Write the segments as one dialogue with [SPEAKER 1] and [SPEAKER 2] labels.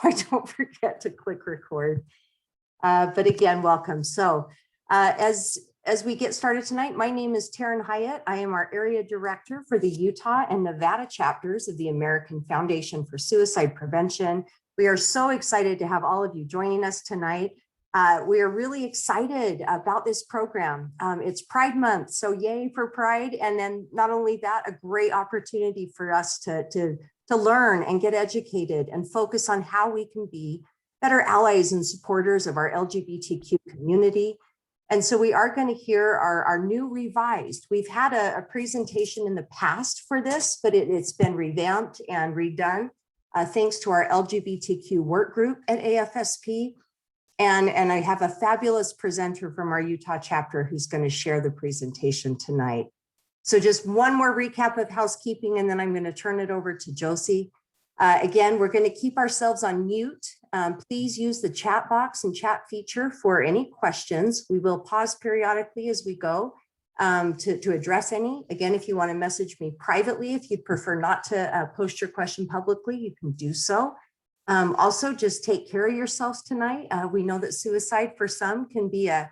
[SPEAKER 1] I don't forget to click record. But again, welcome. So as we get started tonight, my name is Taryn Hyatt. I am our area director for the Utah and Nevada chapters of the American Foundation for Suicide Prevention. We are so excited to have all of you joining us tonight. We are really excited about this program. It's Pride Month, so yay for Pride. And then not only that, a great opportunity for us to learn and get educated and focus on how we can be better allies and supporters of our LGBTQ community. And so we are going to hear our new revised. We've had a presentation in the past for this, but it's been revamped and redone thanks to our LGBTQ work group at AFSP. And I have a fabulous presenter from our Utah chapter who's going to share the presentation tonight. So just one more recap of housekeeping, and then I'm going to turn it over to Josie. Again, we're going to keep ourselves on mute. Please use the chat box and chat feature for any questions. We will pause periodically as we go to address any. Again, if you want to message me privately, if you'd prefer not to post your question publicly, you can do so. Also, just take care of yourselves tonight. We know that suicide for some can be a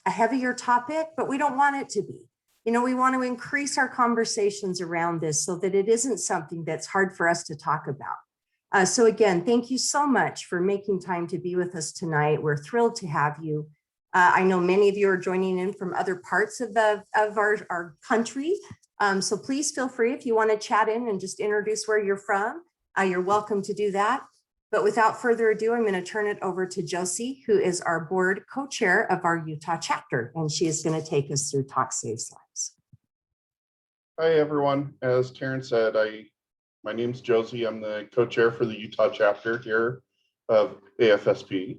[SPEAKER 1] heavier topic, but we don't want it to be. You know, we want to increase our conversations around this so that it isn't something that's hard for us to talk about. So again, thank you so much for making time to be with us tonight. We're thrilled to have you. I know many of you are joining in from other parts of our country. So please feel free if you want to chat in and just introduce where you're from. You're welcome to do that. But without further ado, I'm going to turn it over to Josie, who is our board co-chair of our Utah chapter, and she is going to take us through Talk Saves Lives.
[SPEAKER 2] Hi, everyone. As Taryn said, my name's Josie. I'm the co-chair for the Utah chapter here of AFSP.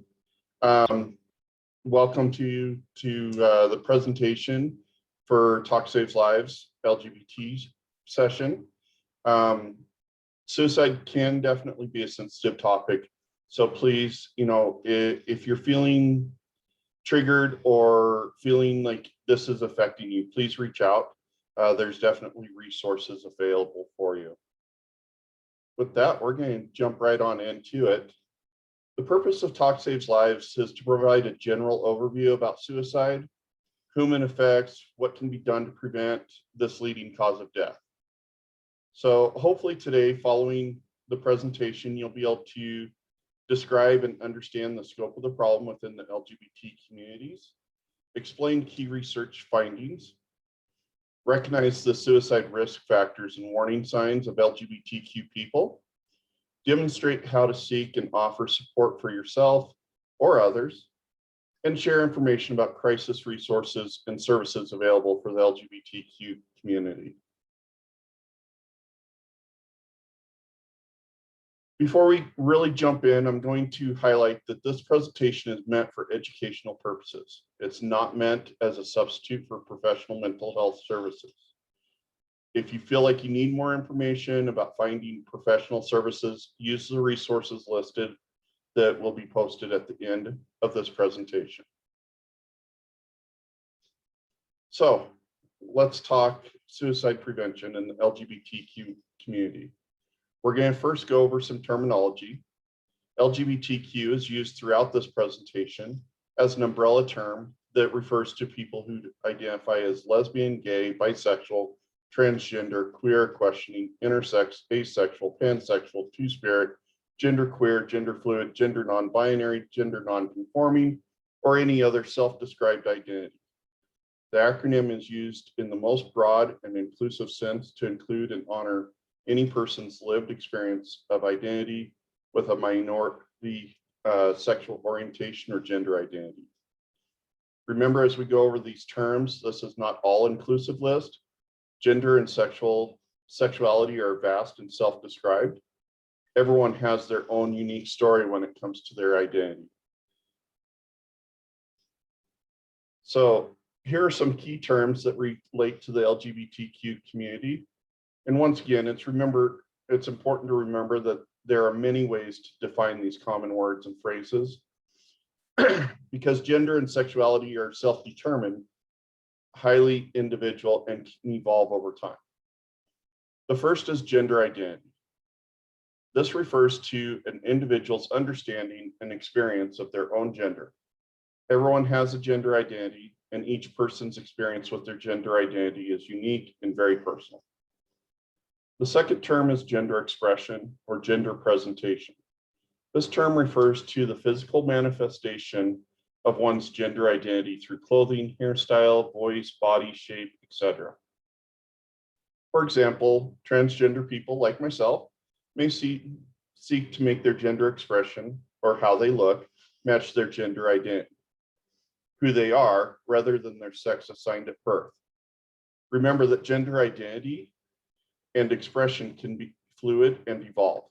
[SPEAKER 2] Welcome to the presentation for Talk Saves Lives LGBT session. Suicide can definitely be a sensitive topic. So please, you know, if you're feeling triggered or feeling like this is affecting you, please reach out. There's definitely resources available for you. With that, we're going to jump right on into it. The purpose of Talk Saves Lives is to provide a general overview about suicide, whom it affects, what can be done to prevent this leading cause of death. So hopefully today, following the presentation, you'll be able to describe and understand the scope of the problem within the LGBT communities, explain key research findings, recognize the suicide risk factors and warning signs of LGBTQ people, demonstrate how to seek and offer support for yourself or others, and share information about crisis resources and services available for the LGBTQ community. Before we really jump in, I'm going to highlight that this presentation is meant for educational purposes. It's not meant as a substitute for professional mental health services. If you feel like you need more information about finding professional services, use the resources listed that will be posted at the end of this presentation. So let's talk suicide prevention in the LGBTQ community. We're going to first go over some terminology. LGBTQ is used throughout this presentation as an umbrella term that refers to people who identify as lesbian, gay, bisexual, transgender, queer, questioning, intersex, asexual, pansexual, two-spirit, genderqueer, gender fluid, gender non-binary, gender non-conforming, or any other self-described identity. The acronym is used in the most broad and inclusive sense to include and honor any person's lived experience of identity with a minority sexual orientation or gender identity. Remember, as we go over these terms, this is not all inclusive list. Gender and sexuality are vast and self-described. Everyone has their own unique story when it comes to their identity. So here are some key terms that relate to the LGBTQ community. And once again, it's important to remember that there are many ways to define these common words and phrases. Because gender and sexuality are self-determined, highly individual, and can evolve over time. The first is gender identity. This refers to an individual's understanding and experience of their own gender. Everyone has a gender identity, and each person's experience with their gender identity is unique and very personal. The second term is gender expression or gender presentation. This term refers to the physical manifestation of one's gender identity through clothing, hairstyle, voice, body shape, etc. For example, transgender people like myself may seek to make their gender expression or how they look match their gender identity, who they are, rather than their sex assigned at birth. Remember that gender identity and expression can be fluid and evolve.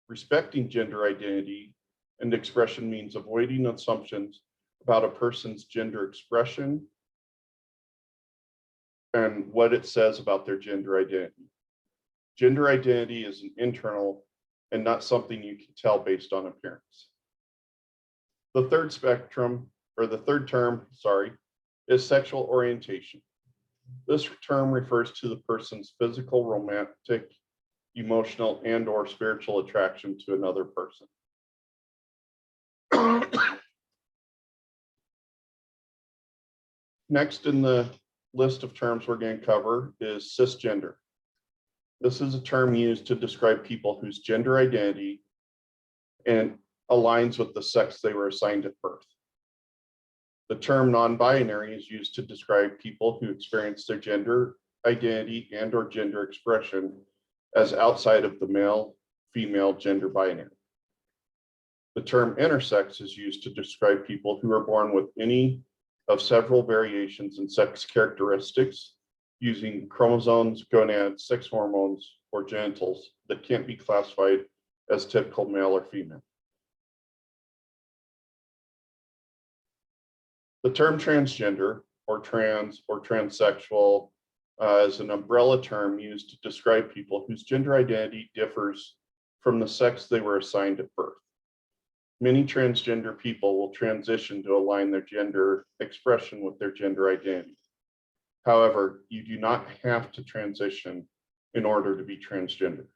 [SPEAKER 2] Respecting gender identity and expression means avoiding assumptions about a person's gender expression and what it says about their gender identity. Gender identity is an internal and not something you can tell based on appearance. The third term, is sexual orientation. This term refers to the person's physical, romantic, emotional, and/or spiritual attraction to another person. Next in the list of terms we're going to cover is cisgender. This is a term used to describe people whose gender identity and aligns with the sex they were assigned at birth. The term non-binary is used to describe people who experience their gender identity and/or gender expression as outside of the male-female gender binary. The term intersex is used to describe people who are born with any of several variations in sex characteristics using chromosomes, gonads, sex hormones, or genitals that can't be classified as typical male or female. The term transgender or trans or transsexual is an umbrella term used to describe people whose gender identity differs from the sex they were assigned at birth. Many transgender people will transition to align their gender expression with their gender identity. However, you do not have to transition in order to be transgender.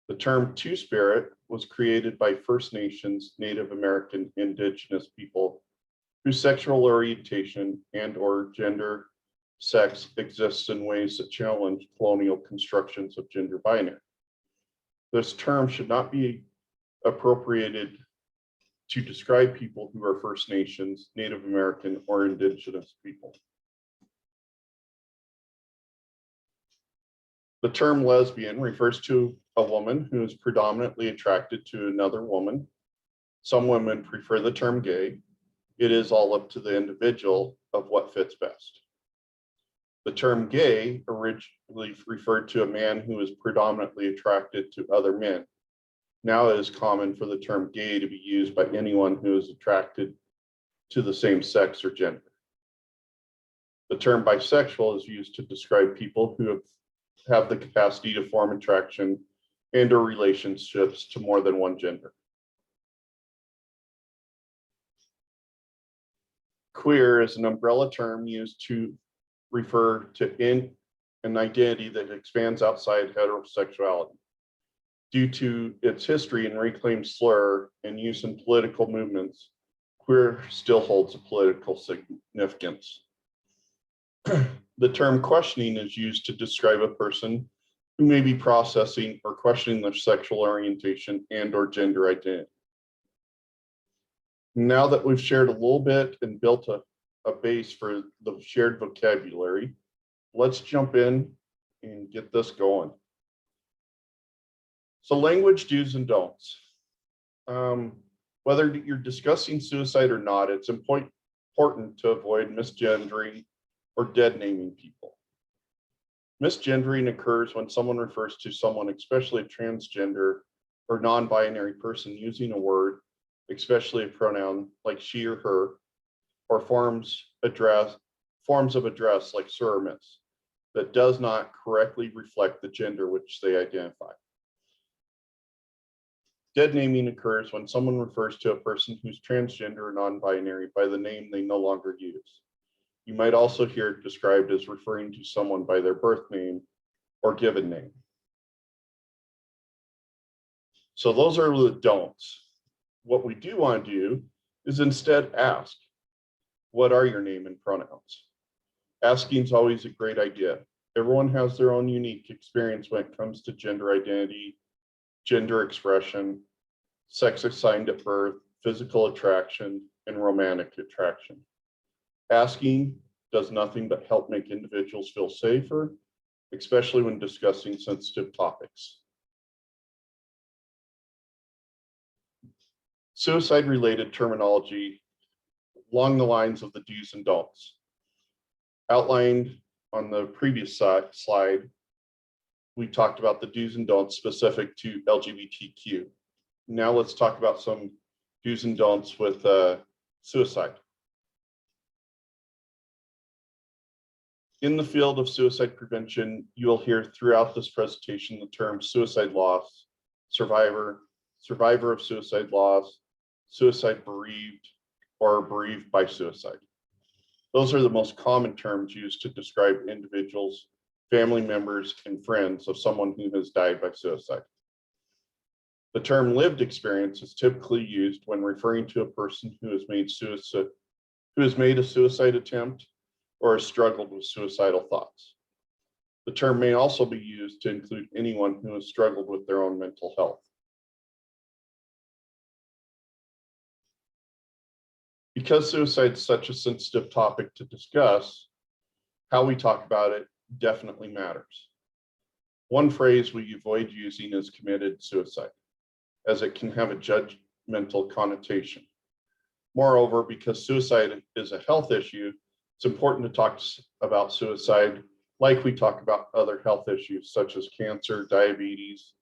[SPEAKER 2] The term Two-Spirit was created by First Nations, Native American, Indigenous people whose sexual orientation and/or gender sex exists in ways that challenge colonial constructions of gender binary. This term should not be appropriated to describe people who are First Nations, Native American, or Indigenous people. The term lesbian refers to a woman who is predominantly attracted to another woman. Some women prefer the term gay. It is all up to the individual of what fits best. The term gay originally referred to a man who is predominantly attracted to other men. Now it is common for the term gay to be used by anyone who is attracted to the same sex or gender. The term bisexual is used to describe people who have the capacity to form attraction and/or relationships to more than one gender. Queer is an umbrella term used to refer to an identity that expands outside heterosexuality. Due to its history and reclaimed slur and use in political movements, queer still holds a political significance. The term questioning is used to describe a person who may be processing or questioning their sexual orientation and/or gender identity. Now that we've shared a little bit and built a base for the shared vocabulary, let's jump in and get this going. So language do's and don'ts. Whether you're discussing suicide or not, it's important to avoid misgendering or dead naming people. Misgendering occurs when someone refers to someone, especially a transgender or non-binary person, using a word, especially a pronoun like she or her, or forms of address like sir or miss, that does not correctly reflect the gender which they identify. Dead naming occurs when someone refers to a person who's transgender or non-binary by the name they no longer use. You might also hear it described as referring to someone by their birth name or given name. So those are the don'ts. What we do want to do is instead ask, what are your name and pronouns? Asking is always a great idea. Everyone has their own unique experience when it comes to gender identity, gender expression, sex assigned at birth, physical attraction, and romantic attraction. Asking does nothing but help make individuals feel safer, especially when discussing sensitive topics. Suicide-related terminology along the lines of the do's and don'ts. Outlined on the previous slide, we talked about the do's and don'ts specific to LGBTQ. Now let's talk about some do's and don'ts with suicide. In the field of suicide prevention, you will hear throughout this presentation the term suicide loss, survivor of suicide loss, suicide bereaved, or bereaved by suicide. Those are the most common terms used to describe individuals, family members, and friends of someone who has died by suicide. The term lived experience is typically used when referring to a person who has made a suicide attempt or has struggled with suicidal thoughts. The term may also be used to include anyone who has struggled with their own mental health. Because suicide is such a sensitive topic to discuss, how we talk about it definitely matters. One phrase we avoid using is committed suicide, as it can have a judgmental connotation. Moreover, because suicide is a health issue, it's important to talk about suicide like we talk about other health issues such as cancer, diabetes.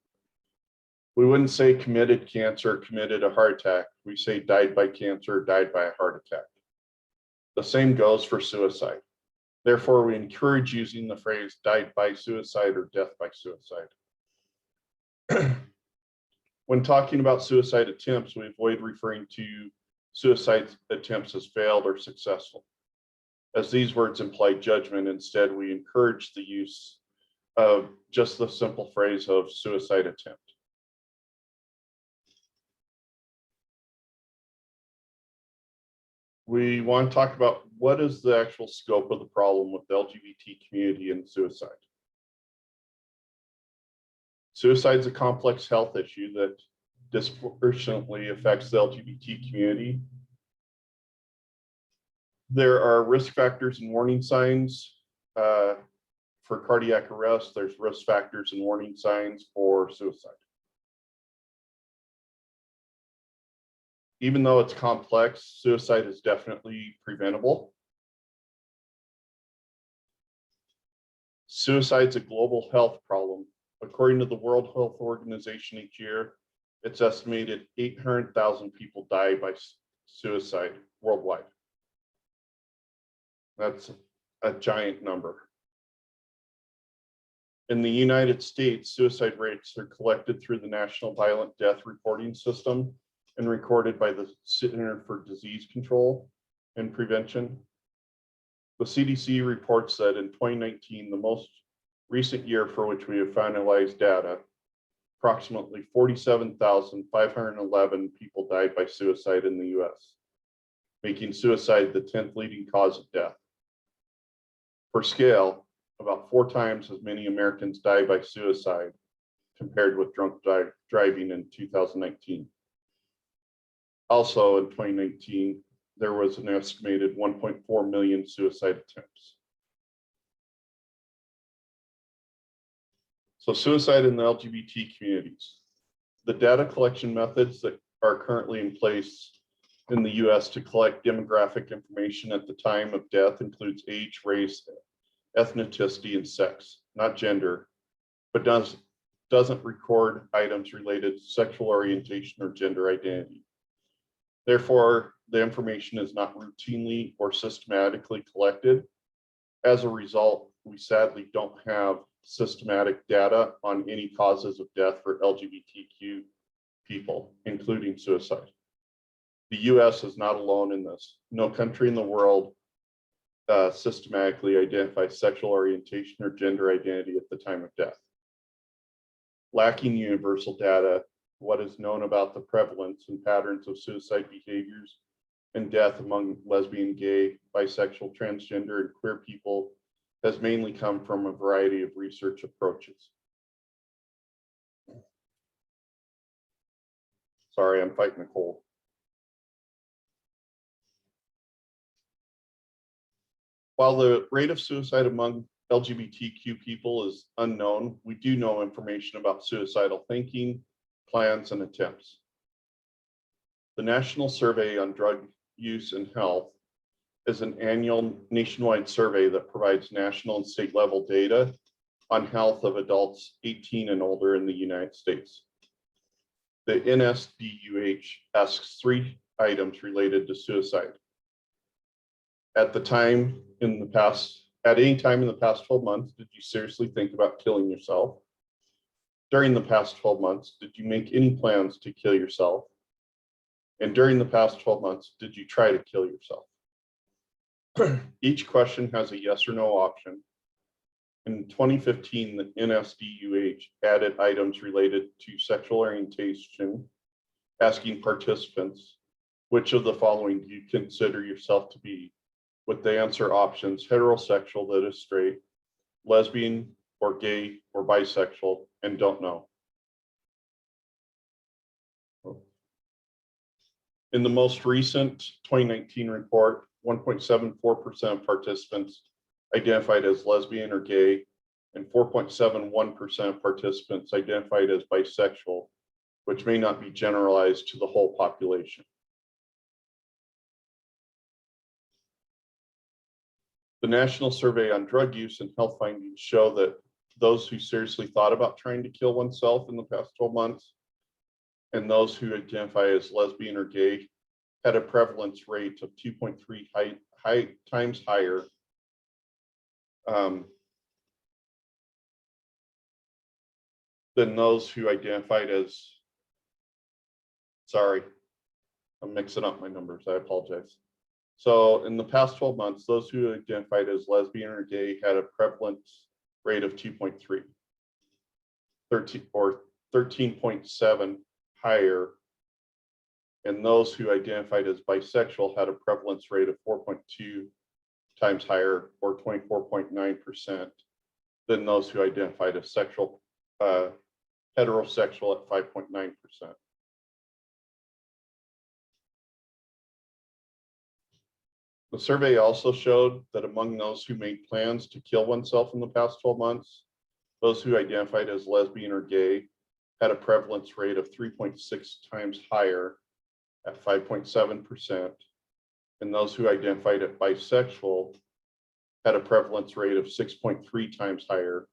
[SPEAKER 2] We wouldn't say committed cancer, committed a heart attack. We say died by cancer, died by a heart attack. The same goes for suicide. Therefore, we encourage using the phrase died by suicide or death by suicide. When talking about suicide attempts, we avoid referring to suicide attempts as failed or successful, as these words imply judgment. Instead, we encourage the use of just the simple phrase of suicide attempt. We want to talk about what is the actual scope of the problem with the LGBT community and suicide. Suicide is a complex health issue that disproportionately affects the LGBT community. There are risk factors and warning signs for cardiac arrest. There's risk factors and warning signs for suicide. Even though it's complex, suicide is definitely preventable. Suicide's a global health problem. According to the World Health Organization each year, it's estimated 800,000 people die by suicide worldwide. That's a giant number. In the United States, suicide rates are collected through the National Violent Death Reporting System and recorded by the Center for Disease Control and Prevention. The CDC reports that in 2019, the most recent year for which we have finalized data, approximately 47,511 people died by suicide in the US, making suicide the 10th leading cause of death. For scale, about 4 times as many Americans died by suicide compared with drunk driving in 2019. Also in 2019, there was an estimated 1.4 million suicide attempts. So suicide in the LGBT communities. The data collection methods that are currently in place in the US to collect demographic information at the time of death includes age, race, ethnicity, and sex, not gender, but doesn't record items related to sexual orientation or gender identity. Therefore, the information is not routinely or systematically collected. As a result, we sadly don't have systematic data on any causes of death for LGBTQ people, including suicide. The US is not alone in this. No country in the world systematically identifies sexual orientation or gender identity at the time of death. Lacking universal data what is known about the prevalence and patterns of suicide behaviors and death among lesbian, gay, bisexual, transgender, and queer people has mainly come from a variety of research approaches. Sorry, I'm fighting a cold. While the rate of suicide among LGBTQ people is unknown, we do know information about suicidal thinking, plans, and attempts. The National Survey on Drug Use and Health is an annual nationwide survey that provides national and state level data on health of adults 18 and older in the United States. The NSDUH asks 3 items related to suicide. At any time in the past 12 months, did you seriously think about killing yourself? During the past 12 months, did you make any plans to kill yourself? And during the past 12 months, did you try to kill yourself? Each question has a yes or no option. In 2015, the NSDUH added items related to sexual orientation, asking participants, which of the following do you consider yourself to be? With the answer options, heterosexual, that is straight, lesbian, or gay, or bisexual, and don't know. In the most recent 2019 report, 1.74% of participants identified as lesbian or gay, and 4.71% of participants identified as bisexual, which may not be generalized to the whole population. The National Survey on Drug Use and Health findings show that those who seriously thought about trying to kill oneself in the past 12 months and those who identify as lesbian or gay had a prevalence rate of 2.3 times higher than those who identified as, sorry, I'm mixing up my numbers, I apologize. So in the past 12 months, those who identified as lesbian or gay had a prevalence rate of 2.3, 13.7 higher. And those who identified as bisexual had a prevalence rate of 4.2 times higher, or 24.9%, than those who identified as heterosexual at 5.9%. The survey also showed that among those who made plans to kill oneself in the past 12 months, those who identified as lesbian or gay had a prevalence rate of 3.6 times higher at 5.7%, and those who identified as bisexual had a prevalence rate of 6.3 times higher,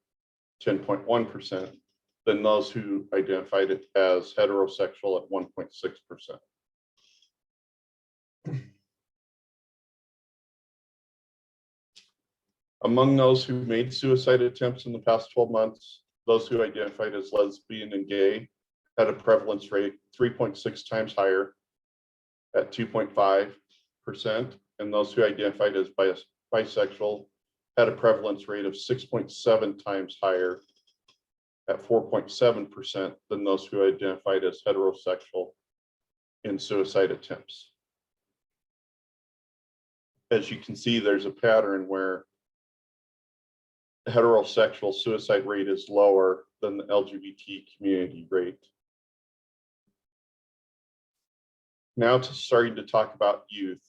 [SPEAKER 2] 10.1%, than those who identified it as heterosexual at 1.6%. Among those who made suicide attempts in the past 12 months, those who identified as lesbian and gay had a prevalence rate 3.6 times higher at 2.5%, and those who identified as bisexual had a prevalence rate of 6.7 times higher at 4.7% than those who identified as heterosexual in suicide attempts. As you can see, there's a pattern where the heterosexual suicide rate is lower than the LGBT community rate. Now starting to talk about youth.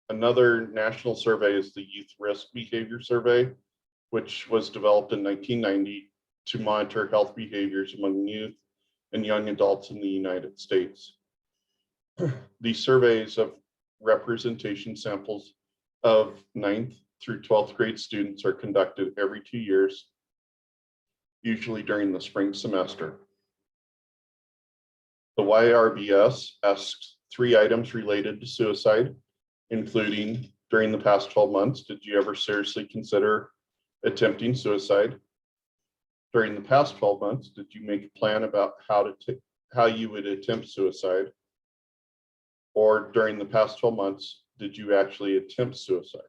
[SPEAKER 2] Another national survey is the Youth Risk Behavior Survey, which was developed in 1990 to monitor health behaviors among youth and young adults in the United States. These surveys of representation samples of 9th through 12th grade students are conducted every 2 years, usually during the spring semester. The YRBS asks 3 items related to suicide, including during the past 12 months, did you ever seriously consider attempting suicide? During the past 12 months, did you make a plan about how you would attempt suicide? Or during the past 12 months, did you actually attempt suicide?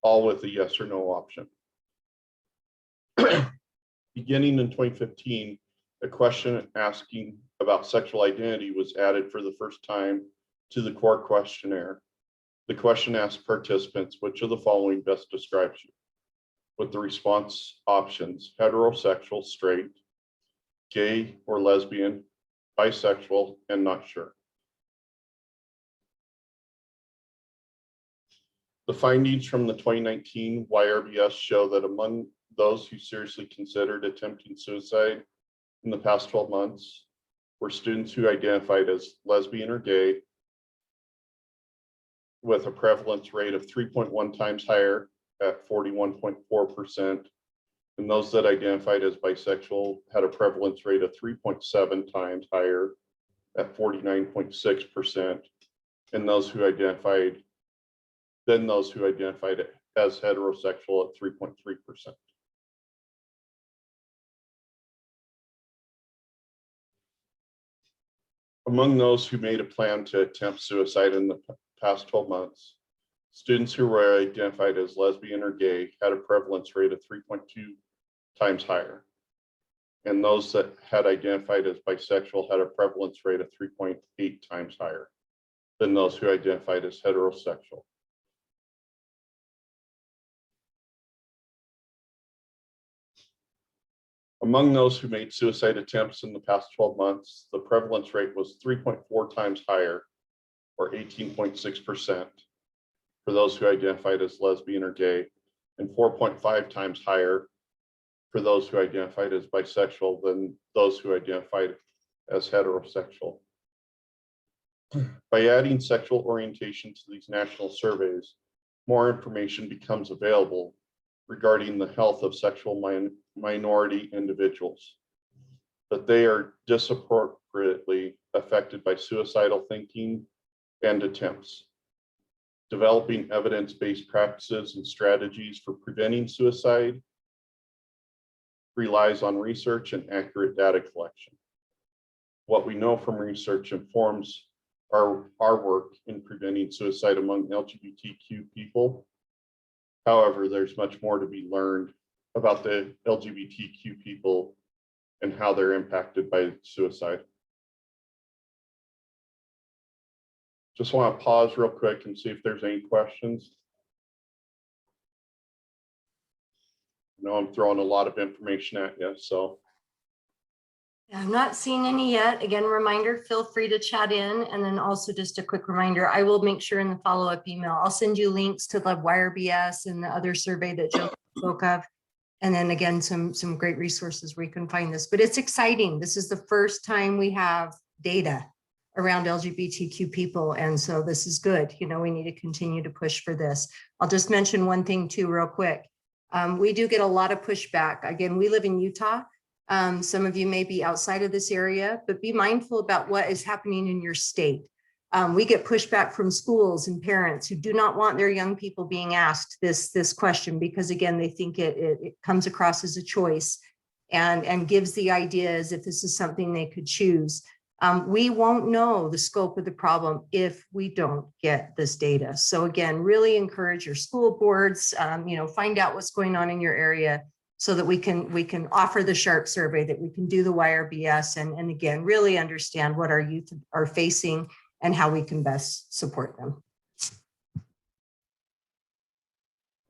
[SPEAKER 2] All with a yes or no option. Beginning in 2015, A question asking about sexual identity was added for the first time to the core questionnaire. The question asked participants, which of the following best describes you? With the response options, heterosexual, straight, gay or lesbian, bisexual, and not sure. The findings from the 2019 YRBS show that among those who seriously considered attempting suicide in the past 12 months were students who identified as lesbian or gay, with a prevalence rate of 3.1 times higher at 41.4%, and those that identified as bisexual had a prevalence rate of 3.7 times higher at 49.6%, and those who identified as heterosexual at 3.3%. Among those who made a plan to attempt suicide in the past 12 months, students who were identified as lesbian or gay had a prevalence rate of 3.2 times higher. And those that had identified as bisexual had a prevalence rate of 3.8 times higher than those who identified as heterosexual. Among those who made suicide attempts in the past 12 months, the prevalence rate was 3.4 times higher, or 18.6%, for those who identified as lesbian or gay, and 4.5 times higher for those who identified as bisexual than those who identified as heterosexual. By adding sexual orientation to these national surveys, more information becomes available regarding the health of sexual minority individuals, that they are disproportionately affected by suicidal thinking and attempts. Developing evidence-based practices and strategies for preventing suicide relies on research and accurate data collection. What we know from research informs our work in preventing suicide among LGBTQ people. However, there's much more to be learned about the LGBTQ people and how they're impacted by suicide. Just want to pause real quick and see if there's any questions. I know I'm throwing a lot of information at you, so.
[SPEAKER 1] I'm not seeing any yet. Again, reminder, feel free to chat in. And then also just a quick reminder, I will make sure in the follow-up email, I'll send you links to the YRBS and the other survey that Joe spoke of. And then again, some great resources where you can find this, but it's exciting. This is the first time we have data around LGBTQ people. And so this is good. You know, we need to continue to push for this. I'll just mention one thing too, real quick. We do get a lot of pushback. Again, we live in Utah. Some of you may be outside of this area, but be mindful about what is happening in your state. We get pushback from schools and parents who do not want their young people being asked this question, because again, they think it comes across as a choice and gives the idea as if this is something they could choose. We won't know the scope of the problem if we don't get this data. So again, really encourage your school boards, find out what's going on in your area, so that we can offer the SHARP survey, that we can do the YRBS, and again, really understand what our youth are facing and how we can best support them.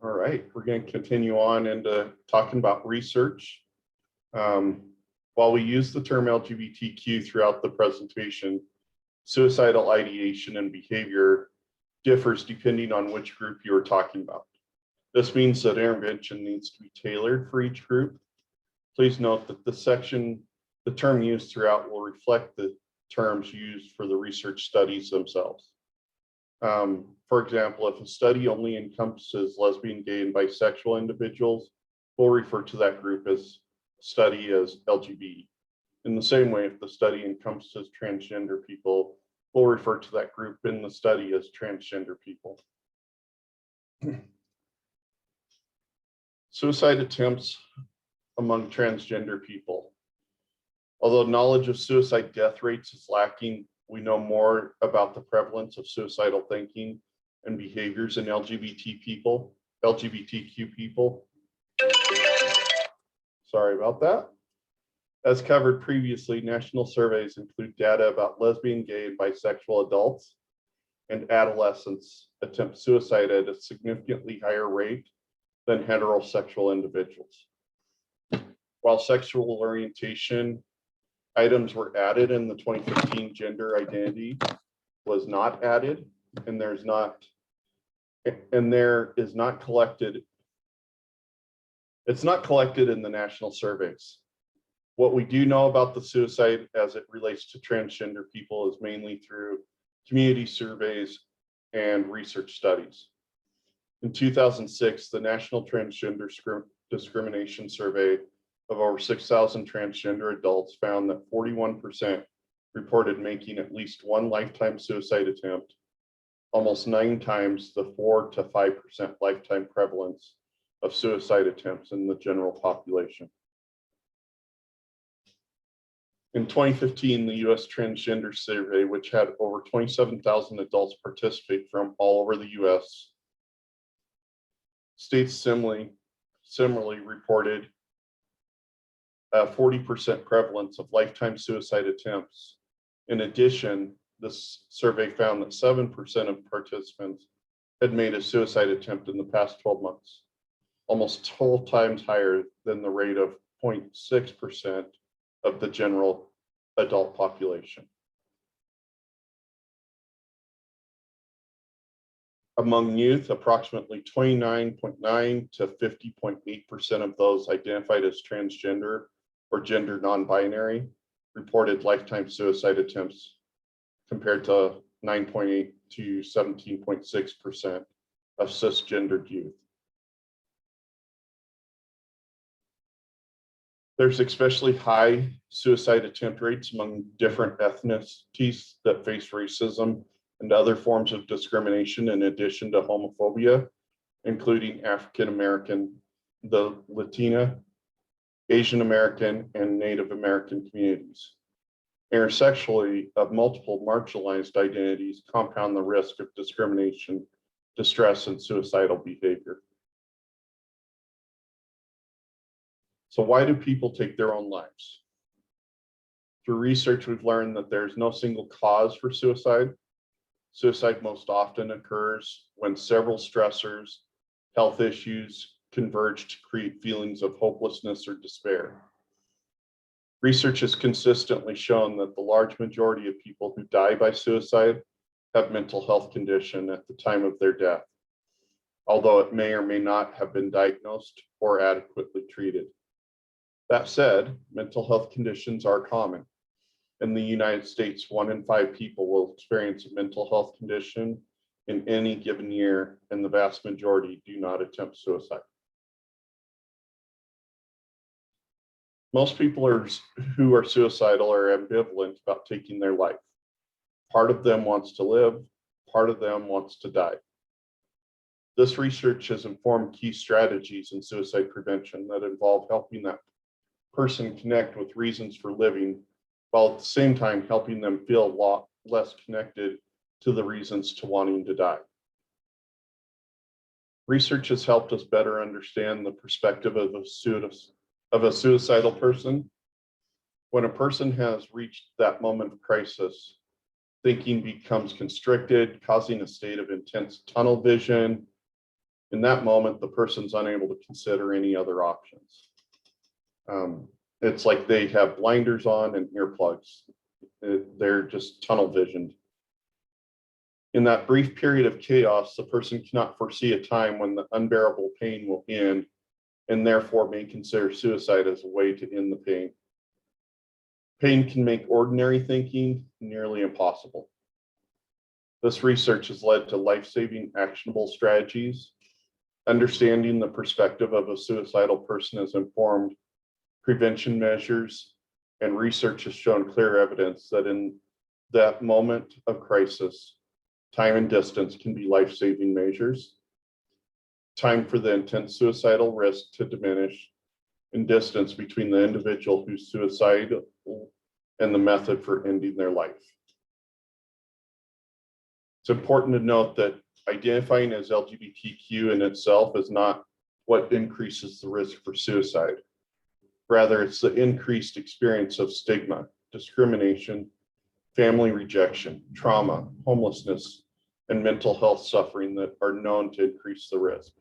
[SPEAKER 2] All right, we're going to continue on into talking about research. While we use the term LGBTQ throughout the presentation, suicidal ideation and behavior differs depending on which group you are talking about. This means that intervention needs to be tailored for each group. Please note that the term used throughout will reflect the terms used for the research studies themselves. For example, if a study only encompasses lesbian, gay, and bisexual individuals, we'll refer to that group as study as LGB. In the same way, if the study encompasses transgender people, we'll refer to that group in the study as transgender people. Suicide attempts among transgender people. Although knowledge of suicide death rates is lacking, we know more about the prevalence of suicidal thinking and behaviors in LGBTQ people. Sorry about that. As covered previously, national surveys include data about lesbian, gay, and bisexual adults and adolescents attempt suicide at a significantly higher rate than heterosexual individuals. While sexual orientation items were added in the 2015 gender identity was not added, and there is not collected, it's not collected in the national surveys. What we do know about the suicide as it relates to transgender people is mainly through community surveys and research studies. In 2006, the National Transgender Discrimination Survey of over 6,000 transgender adults found that 41% reported making at least one lifetime suicide attempt, almost 9 times the 4 to 5% lifetime prevalence of suicide attempts in the general population. In 2015, the US Transgender Survey, which had over 27,000 adults participate from all over the US, states similarly reported a 40% prevalence of lifetime suicide attempts. In addition, this survey found that 7% of participants had made a suicide attempt in the past 12 months, almost 12 times higher than the rate of 0.6% of the general adult population. Among youth, approximately 29.9 to 50.8% of those identified as transgender or gender non-binary reported lifetime suicide attempts, compared to 9.8 to 17.6% of cisgendered youth. There's especially high suicide attempt rates among different ethnicities that face racism and other forms of discrimination in addition to homophobia, including African American, the Latina, Asian American, and Native American communities. Intersexually of multiple marginalized identities compound the risk of discrimination, distress, and suicidal behavior. So why do people take their own lives? Through research, we've learned that there's no single cause for suicide. Suicide most often occurs when several stressors, health issues converge to create feelings of hopelessness or despair. Research has consistently shown that the large majority of people who die by suicide have mental health condition at the time of their death, although it may or may not have been diagnosed or adequately treated. That said, mental health conditions are common. In the United States, 1 in 5 people will experience a mental health condition in any given year, and the vast majority do not attempt suicide. Most people who are suicidal are ambivalent about taking their life. Part of them wants to live, part of them wants to die. This research has informed key strategies in suicide prevention that involve helping that person connect with reasons for living, while at the same time helping them feel a lot less connected to the reasons to wanting to die. Research has helped us better understand the perspective of a suicidal person. When a person has reached that moment of crisis, thinking becomes constricted, causing a state of intense tunnel vision. In that moment, the person's unable to consider any other options. It's like they have blinders on and earplugs. They're just tunnel visioned. In that brief period of chaos, the person cannot foresee a time when the unbearable pain will end, and therefore may consider suicide as a way to end the pain. Pain can make ordinary thinking nearly impossible. This research has led to life-saving actionable strategies. Understanding the perspective of a suicidal person has informed prevention measures, and research has shown clear evidence that in that moment of crisis, time and distance can be life-saving measures. Time for the intense suicidal risk to diminish, and distance between the individual who's suicidal and the method for ending their life. It's important to note that identifying as LGBTQ in itself is not what increases the risk for suicide. Rather, it's the increased experience of stigma, discrimination, family rejection, trauma, homelessness, and mental health suffering that are known to increase the risk.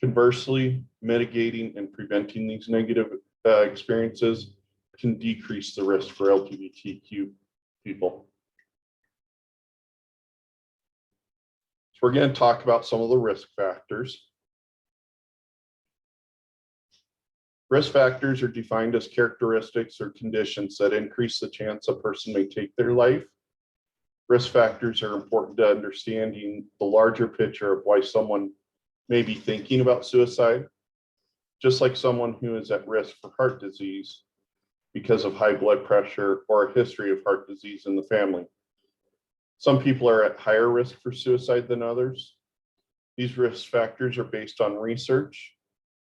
[SPEAKER 2] Conversely, mitigating and preventing these negative experiences can decrease the risk for LGBTQ people. So we're going to talk about some of the risk factors. Risk factors are defined as characteristics or conditions that increase the chance a person may take their life. Risk factors are important to understanding the larger picture of why someone may be thinking about suicide, just like someone who is at risk for heart disease because of high blood pressure or a history of heart disease in the family. Some people are at higher risk for suicide than others. These risk factors are based on research,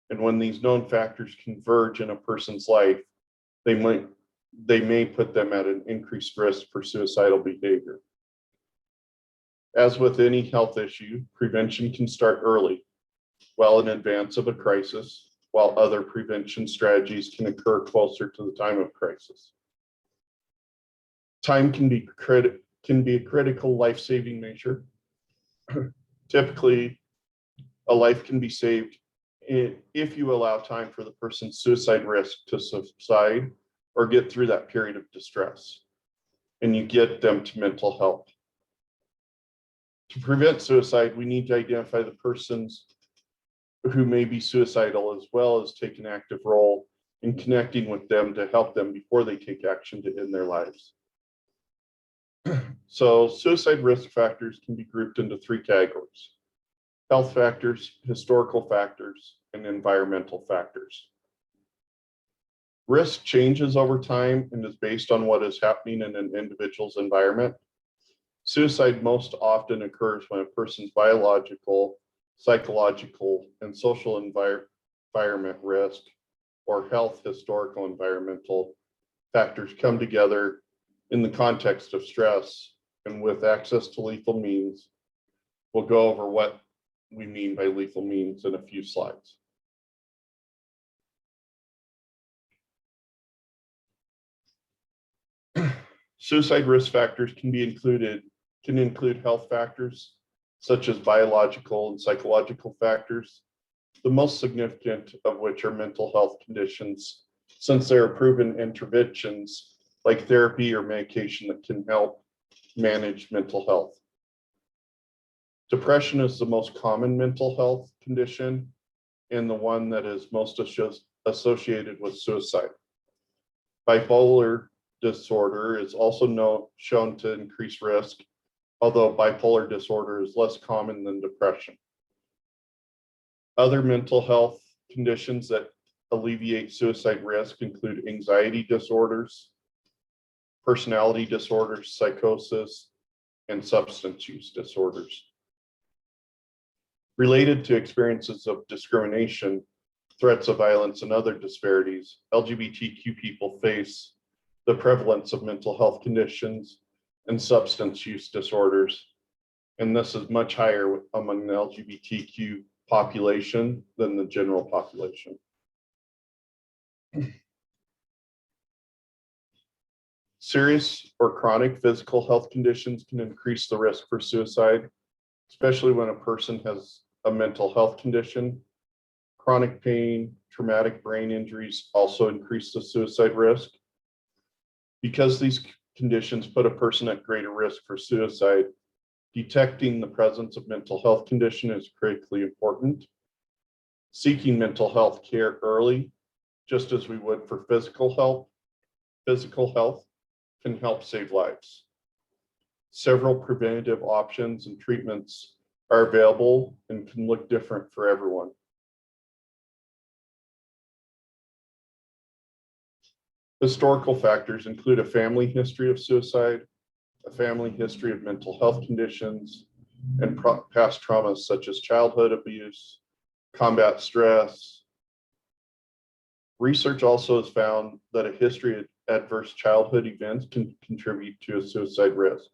[SPEAKER 2] and when these known factors converge in a person's life, they may put them at an increased risk for suicidal behavior. As with any health issue, prevention can start early, well in advance of a crisis, while other prevention strategies can occur closer to the time of crisis. Time can be a critical life-saving measure. Typically, a life can be saved if you allow time for the person's suicide risk to subside or get through that period of distress, and you get them to mental health. To prevent suicide, we need to identify the persons who may be suicidal, as well as take an active role in connecting with them to help them before they take action to end their lives. So suicide risk factors can be grouped into three categories: health factors, historical factors, and environmental factors. Risk changes over time and is based on what is happening in an individual's environment. Suicide most often occurs when a person's biological, psychological, and social environment risk, or health, historical, environmental factors come together in the context of stress. And with access to lethal means, we'll go over what we mean by lethal means in a few slides. Suicide risk factors can include health factors, such as biological and psychological factors, the most significant of which are mental health conditions, since there are proven interventions like therapy or medication that can help manage mental health. Depression is the most common mental health condition and the one that is most associated with suicide. Bipolar disorder is also shown to increase risk, although bipolar disorder is less common than depression. Other mental health conditions that alleviate suicide risk include anxiety disorders, personality disorders, psychosis, and substance use disorders. Related to experiences of discrimination, threats of violence, and other disparities, LGBTQ people face the prevalence of mental health conditions and substance use disorders. And this is much higher among the LGBTQ population than the general population. Serious or chronic physical health conditions can increase the risk for suicide, especially when a person has a mental health condition. Chronic pain, traumatic brain injuries also increase the suicide risk. Because these conditions put a person at greater risk for suicide, detecting the presence of mental health condition is critically important. Seeking mental health care early, just as we would for physical health, can help save lives. Several preventative options and treatments are available and can look different for everyone. Historical factors include a family history of suicide, a family history of mental health conditions, and past traumas such as childhood abuse, combat stress. Research also has found that a history of adverse childhood events can contribute to a suicide risk.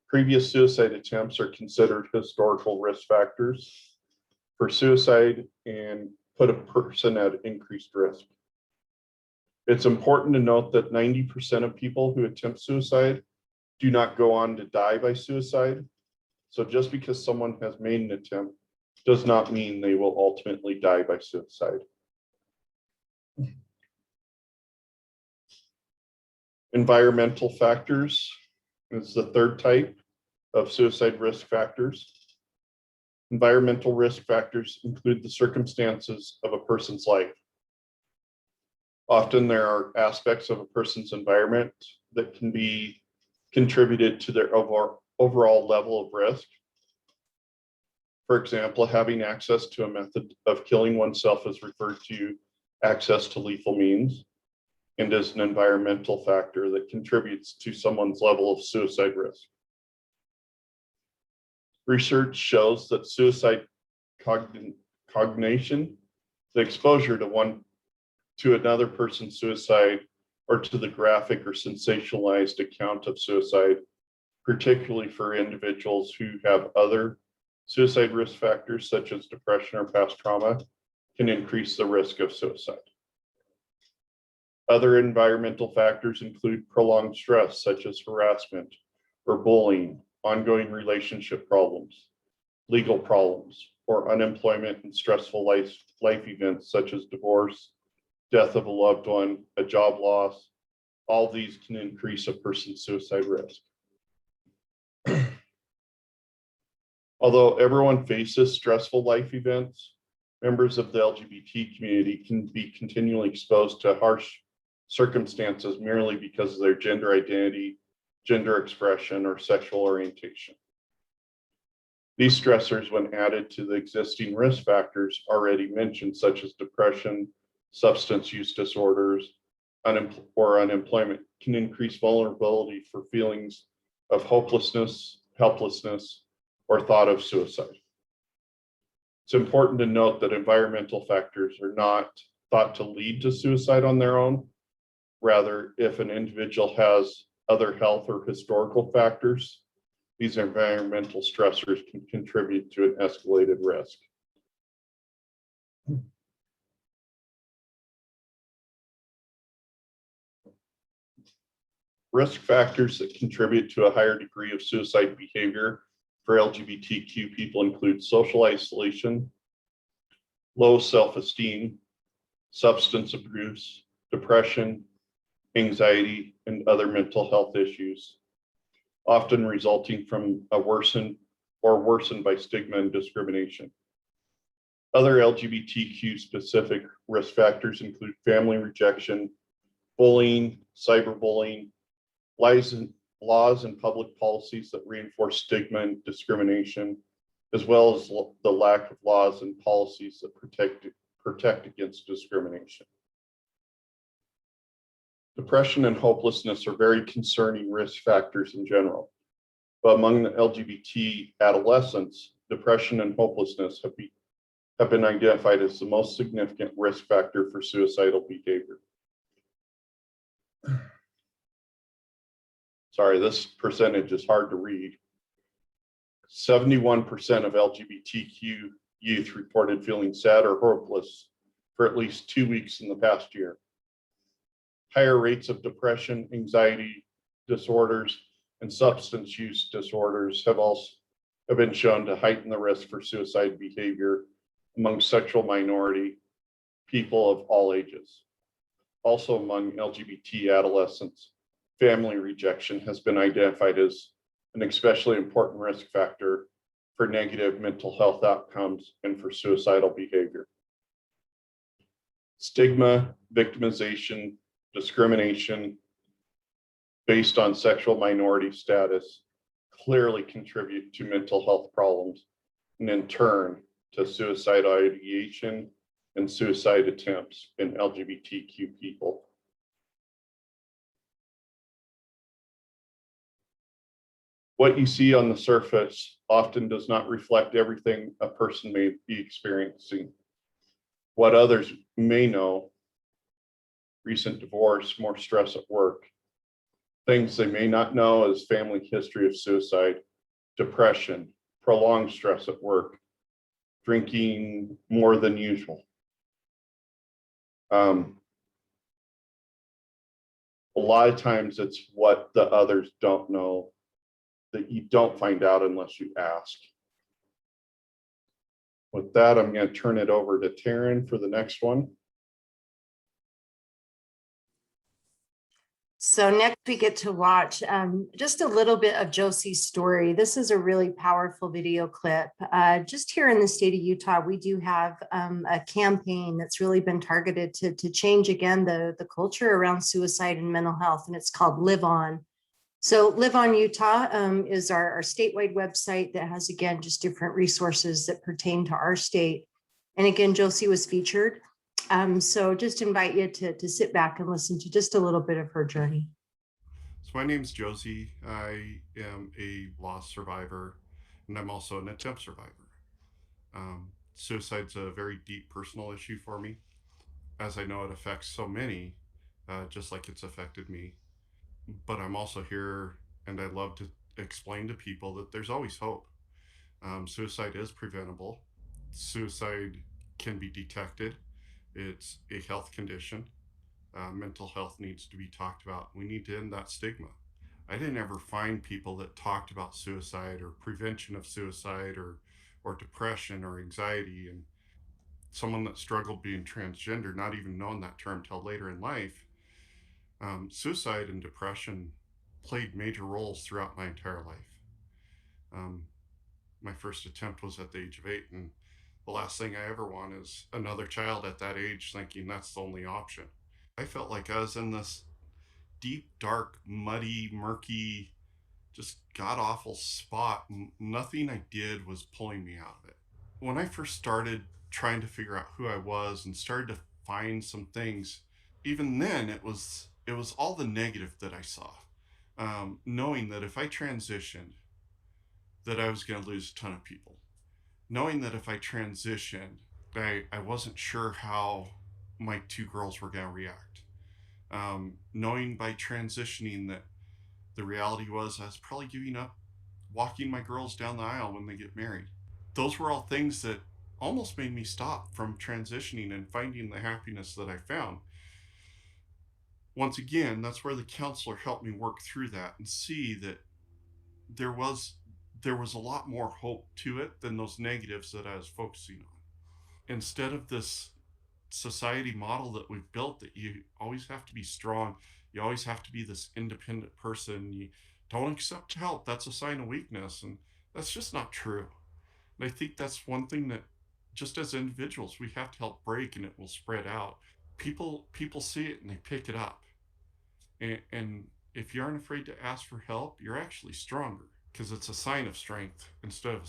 [SPEAKER 2] Previous suicide attempts are considered historical risk factors for suicide and put a person at increased risk. It's important to note that 90% of people who attempt suicide do not go on to die by suicide. So just because someone has made an attempt does not mean they will ultimately die by suicide. Environmental factors is the third type of suicide risk factors. Environmental risk factors include the circumstances of a person's life. Often there are aspects of a person's environment that can be contributed to their overall level of risk. For example, having access to a method of killing oneself is referred to access to lethal means and is an environmental factor that contributes to someone's level of suicide risk. Research shows that suicide cognition, the exposure to another person's suicide or to the graphic or sensationalized account of suicide, particularly for individuals who have other suicide risk factors such as depression or past trauma, can increase the risk of suicide. Other environmental factors include prolonged stress such as harassment or bullying, ongoing relationship problems, legal problems, or unemployment and stressful life events such as divorce, death of a loved one, a job loss. All these can increase a person's suicide risk. Although everyone faces stressful life events, members of the LGBT community can be continually exposed to harsh circumstances merely because of their gender identity, gender expression, or sexual orientation. These stressors, when added to the existing risk factors already mentioned, such as depression, substance use disorders, or unemployment, can increase vulnerability for feelings of hopelessness, helplessness, or thought of suicide. It's important to note that environmental factors are not thought to lead to suicide on their own. Rather, if an individual has other health or historical factors, these environmental stressors can contribute to an escalated risk. Risk factors that contribute to a higher degree of suicide behavior for LGBTQ people include social isolation, low self-esteem, substance abuse, depression, anxiety, and other mental health issues, often resulting from a worsened by stigma and discrimination. Other LGBTQ specific risk factors include family rejection, bullying, cyberbullying, laws and public policies that reinforce stigma and discrimination, as well as the lack of laws and policies that protect against discrimination. Depression and hopelessness are very concerning risk factors in general, but among the LGBT adolescents, depression and hopelessness have been identified as the most significant risk factor for suicidal behavior. Sorry, this percentage is hard to read. 71% of LGBTQ youth reported feeling sad or hopeless for at least 2 weeks in the past year. Higher rates of depression, anxiety disorders, and substance use disorders have been shown to heighten the risk for suicide behavior among sexual minority people of all ages. Also among LGBT adolescents, family rejection has been identified as an especially important risk factor for negative mental health outcomes and for suicidal behavior. Stigma, victimization, discrimination based on sexual minority status clearly contribute to mental health problems and in turn to suicidal ideation and suicide attempts in LGBTQ people. What you see on the surface often does not reflect everything a person may be experiencing. What others may know: recent divorce, more stress at work. Things they may not know is family history of suicide, depression, prolonged stress at work, drinking more than usual. A lot of times it's what the others don't know that you don't find out unless you ask. With that, I'm going to turn it over to Taryn for the next one.
[SPEAKER 1] So next we get to watch just a little bit of Josie's story. This is a really powerful video clip. Just here in the state of Utah, we do have a campaign that's really been targeted to change again the culture around suicide and mental health, and it's called Live On. So Live On Utah is our statewide website that has, again, just different resources that pertain to our state. And again, Josie was featured. So just invite you to sit back and listen to just a little bit of her journey.
[SPEAKER 3] So my name's Josie. I am a loss survivor, and I'm also an attempt survivor. Suicide's a very deep personal issue for me, as I know it affects so many, just like it's affected me. But I'm also here, and I love to explain to people that there's always hope. Suicide is preventable. Suicide can be detected. It's a health condition. Mental health needs to be talked about. We need to end that stigma. I didn't ever find people that talked about suicide or prevention of suicide or depression or anxiety, and someone that struggled being transgender, not even knowing that term till later in life. Suicide and depression played major roles throughout my entire life. My first attempt was at the age of 8, and the last thing I ever want is another child at that age thinking that's the only option. I felt like I was in this deep, dark, muddy, murky, just god awful spot, and nothing I did was pulling me out of it. When I first started trying to figure out who I was and started to find some things, even then it was all the negative that I saw. Knowing that if I transitioned, that I was going to lose a ton of people. Knowing that if I transitioned, I wasn't sure how my 2 girls were going to react. Knowing by transitioning that the reality was I was probably giving up walking my girls down the aisle when they get married. Those were all things that almost made me stop from transitioning and finding the happiness that I found. Once again, that's where the counselor helped me work through that and see that there was a lot more hope to it than those negatives that I was focusing on. Instead of this society model that we've built that you always have to be strong, you always have to be this independent person, you don't accept help, that's a sign of weakness, and that's just not true. And I think that's one thing that just as individuals we have to help break, and it will spread out. People see it and they pick it up, and if you aren't afraid to ask for help, you're actually stronger, because it's a sign of strength instead of a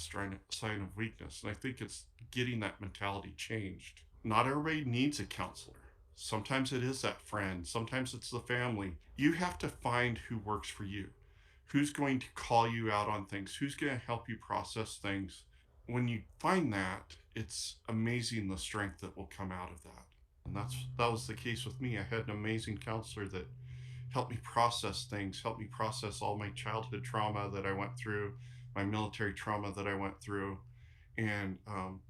[SPEAKER 3] sign of weakness. And I think it's getting that mentality changed. Not everybody needs a counselor. Sometimes it is that friend, sometimes it's the family. You have to find who works for you, who's going to call you out on things, who's going to help you process things. When you find that, it's amazing the strength that will come out of that. And that was the case with me. I had an amazing counselor that helped me process things, helped me process all my childhood trauma that I went through, my military trauma that I went through, and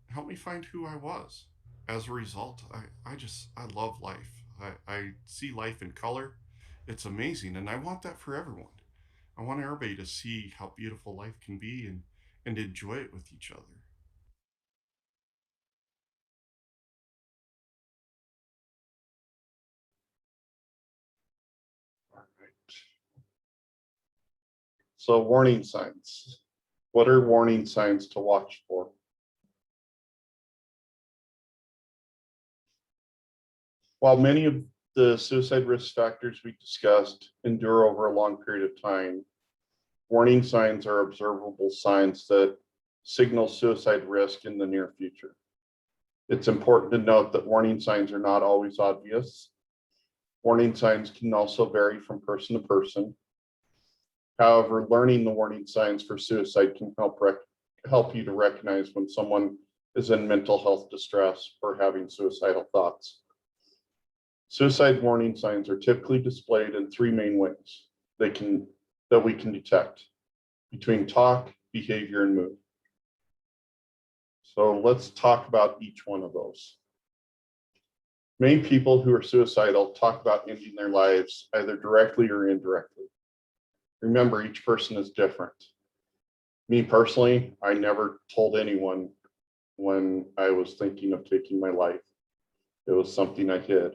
[SPEAKER 3] helped me find who I was. As a result, I love life. I see life in color. It's amazing, and I want that for everyone. I want everybody to see how beautiful life can be and enjoy it with each other.
[SPEAKER 2] All right. So warning signs. What are warning signs to watch for? While many of the suicide risk factors we discussed endure over a long period of time, warning signs are observable signs that signal suicide risk in the near future. It's important to note that warning signs are not always obvious. Warning signs can also vary from person to person. However, learning the warning signs for suicide can help you to recognize when someone is in mental health distress or having suicidal thoughts. Suicide warning signs are typically displayed in 3 main ways that we can detect: between talk, behavior, and mood. So let's talk about each one of those. Many people who are suicidal talk about ending their lives either directly or indirectly. Remember, each person is different. Me personally, I never told anyone when I was thinking of taking my life. It was something I hid.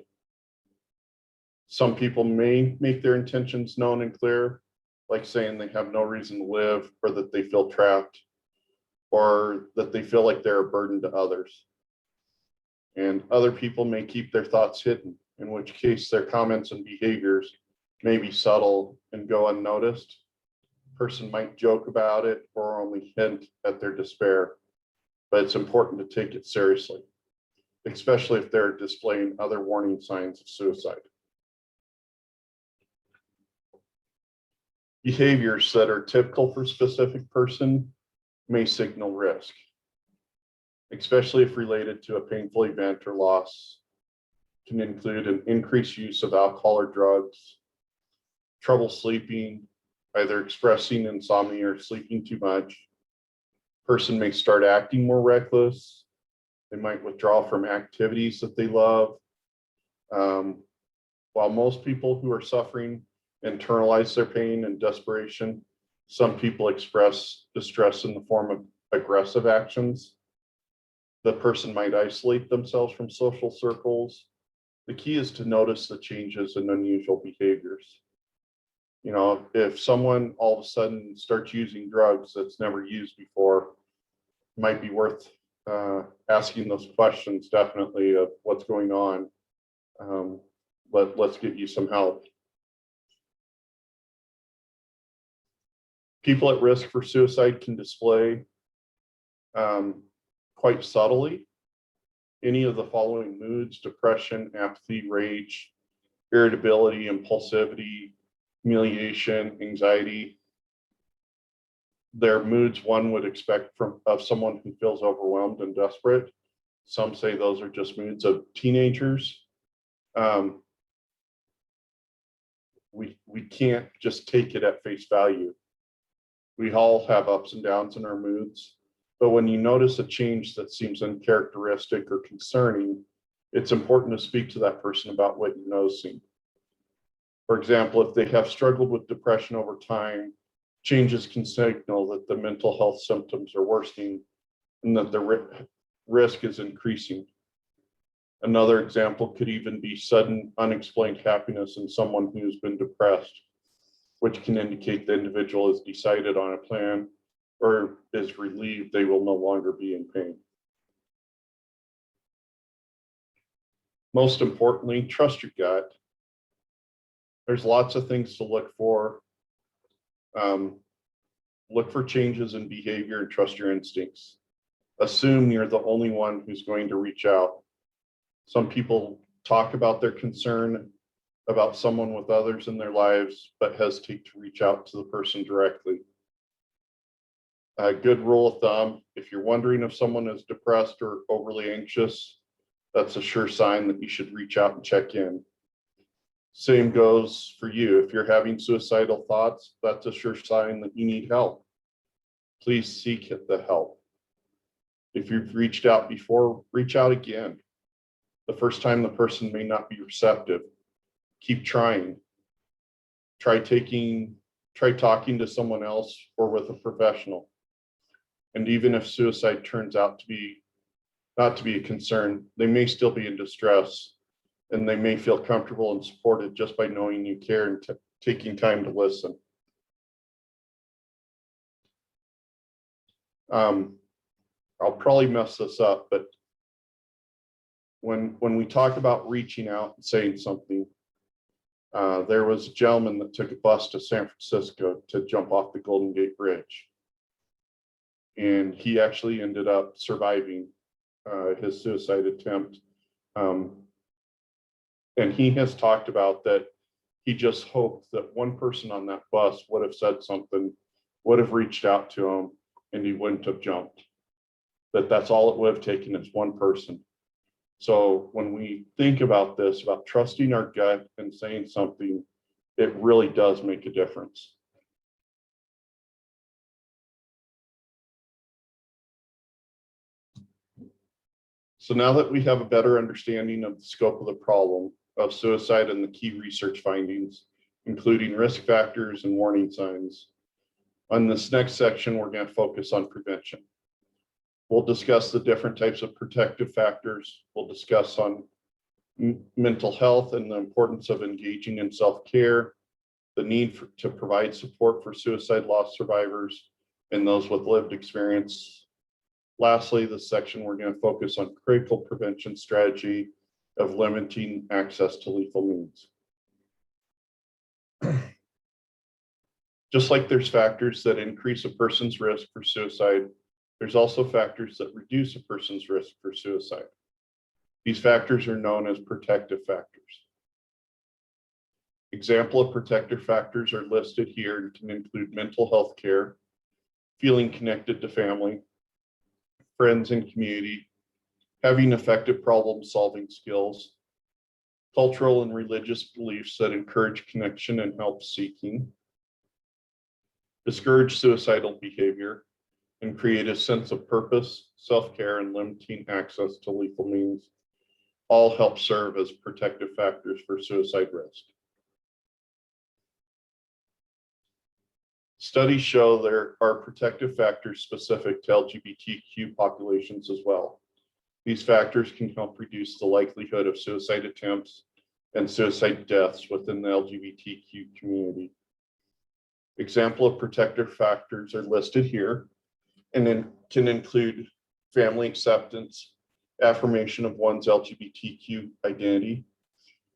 [SPEAKER 2] Some people may make their intentions known and clear, like saying they have no reason to live, or that they feel trapped, or that they feel like they're a burden to others. And other people may keep their thoughts hidden, in which case their comments and behaviors may be subtle and go unnoticed. Person might joke about it or only hint at their despair, but it's important to take it seriously, especially if they're displaying other warning signs of suicide. Behaviors that are typical for a specific person may signal risk, especially if related to a painful event or loss. Can include an increased use of alcohol or drugs, trouble sleeping, either expressing insomnia or sleeping too much. Person may start acting more reckless. They might withdraw from activities that they love. While most people who are suffering internalize their pain and desperation, some people express distress in the form of aggressive actions. The person might isolate themselves from social circles. The key is to notice the changes in unusual behaviors. You know, if someone all of a sudden starts using drugs that's never used before, it might be worth asking those questions, definitely, of what's going on. Let's get you some help. People at risk for suicide can display quite subtly any of the following moods: depression, apathy, rage, irritability, impulsivity, humiliation, anxiety. They're moods one would expect of someone who feels overwhelmed and desperate. Some say those are just moods of teenagers. We can't just take it at face value. We all have ups and downs in our moods, but when you notice a change that seems uncharacteristic or concerning, it's important to speak to that person about what you're noticing. For example, if they have struggled with depression over time, changes can signal that the mental health symptoms are worsening and that the risk is increasing. Another example could even be sudden unexplained happiness in someone who's been depressed, which can indicate the individual has decided on a plan or is relieved they will no longer be in pain. Most importantly, trust your gut. There's lots of things to look for. Look for changes in behavior and trust your instincts. Assume you're the only one who's going to reach out. Some people talk about their concern about someone with others in their lives, but hesitate to reach out to the person directly. A good rule of thumb: if you're wondering if someone is depressed or overly anxious, that's a sure sign that you should reach out and check in. Same goes for you. If you're having suicidal thoughts, that's a sure sign that you need help. Please seek the help. If you've reached out before, reach out again. The first time the person may not be receptive. Keep trying. Try talking to someone else or with a professional. And even if suicide turns out to be not to be a concern, they may still be in distress, and they may feel comfortable and supported just by knowing you care and taking time to listen. I'll probably mess this up, but when we talk about reaching out and saying something, there was a gentleman that took a bus to San Francisco to jump off the Golden Gate Bridge. And he actually ended up surviving his suicide attempt. And he has talked about that he just hoped that one person on that bus would have said something, would have reached out to him, and he wouldn't have jumped. That's all it would have taken, is one person. So when we think about this, about trusting our gut and saying something, it really does make a difference. So now that we have a better understanding of the scope of the problem of suicide and the key research findings, including risk factors and warning signs, on this next section, we're going to focus on prevention. We'll discuss the different types of protective factors. We'll discuss on mental health and the importance of engaging in self-care, the need to provide support for suicide loss survivors and those with lived experience. Lastly, this section, we're going to focus on critical prevention strategy of limiting access to lethal means. Just like there's factors that increase a person's risk for suicide, there's also factors that reduce a person's risk for suicide. These factors are known as protective factors. Example of protective factors are listed here and can include mental health care, feeling connected to family, friends and community, having effective problem-solving skills, cultural and religious beliefs that encourage connection and help seeking, discourage suicidal behavior, and create a sense of purpose, self-care, and limiting access to lethal means, all help serve as protective factors for suicide risk. Studies show there are protective factors specific to LGBTQ populations as well. These factors can help reduce the likelihood of suicide attempts and suicide deaths within the LGBTQ community. Example of protective factors are listed here and then can include family acceptance, affirmation of one's LGBTQ identity,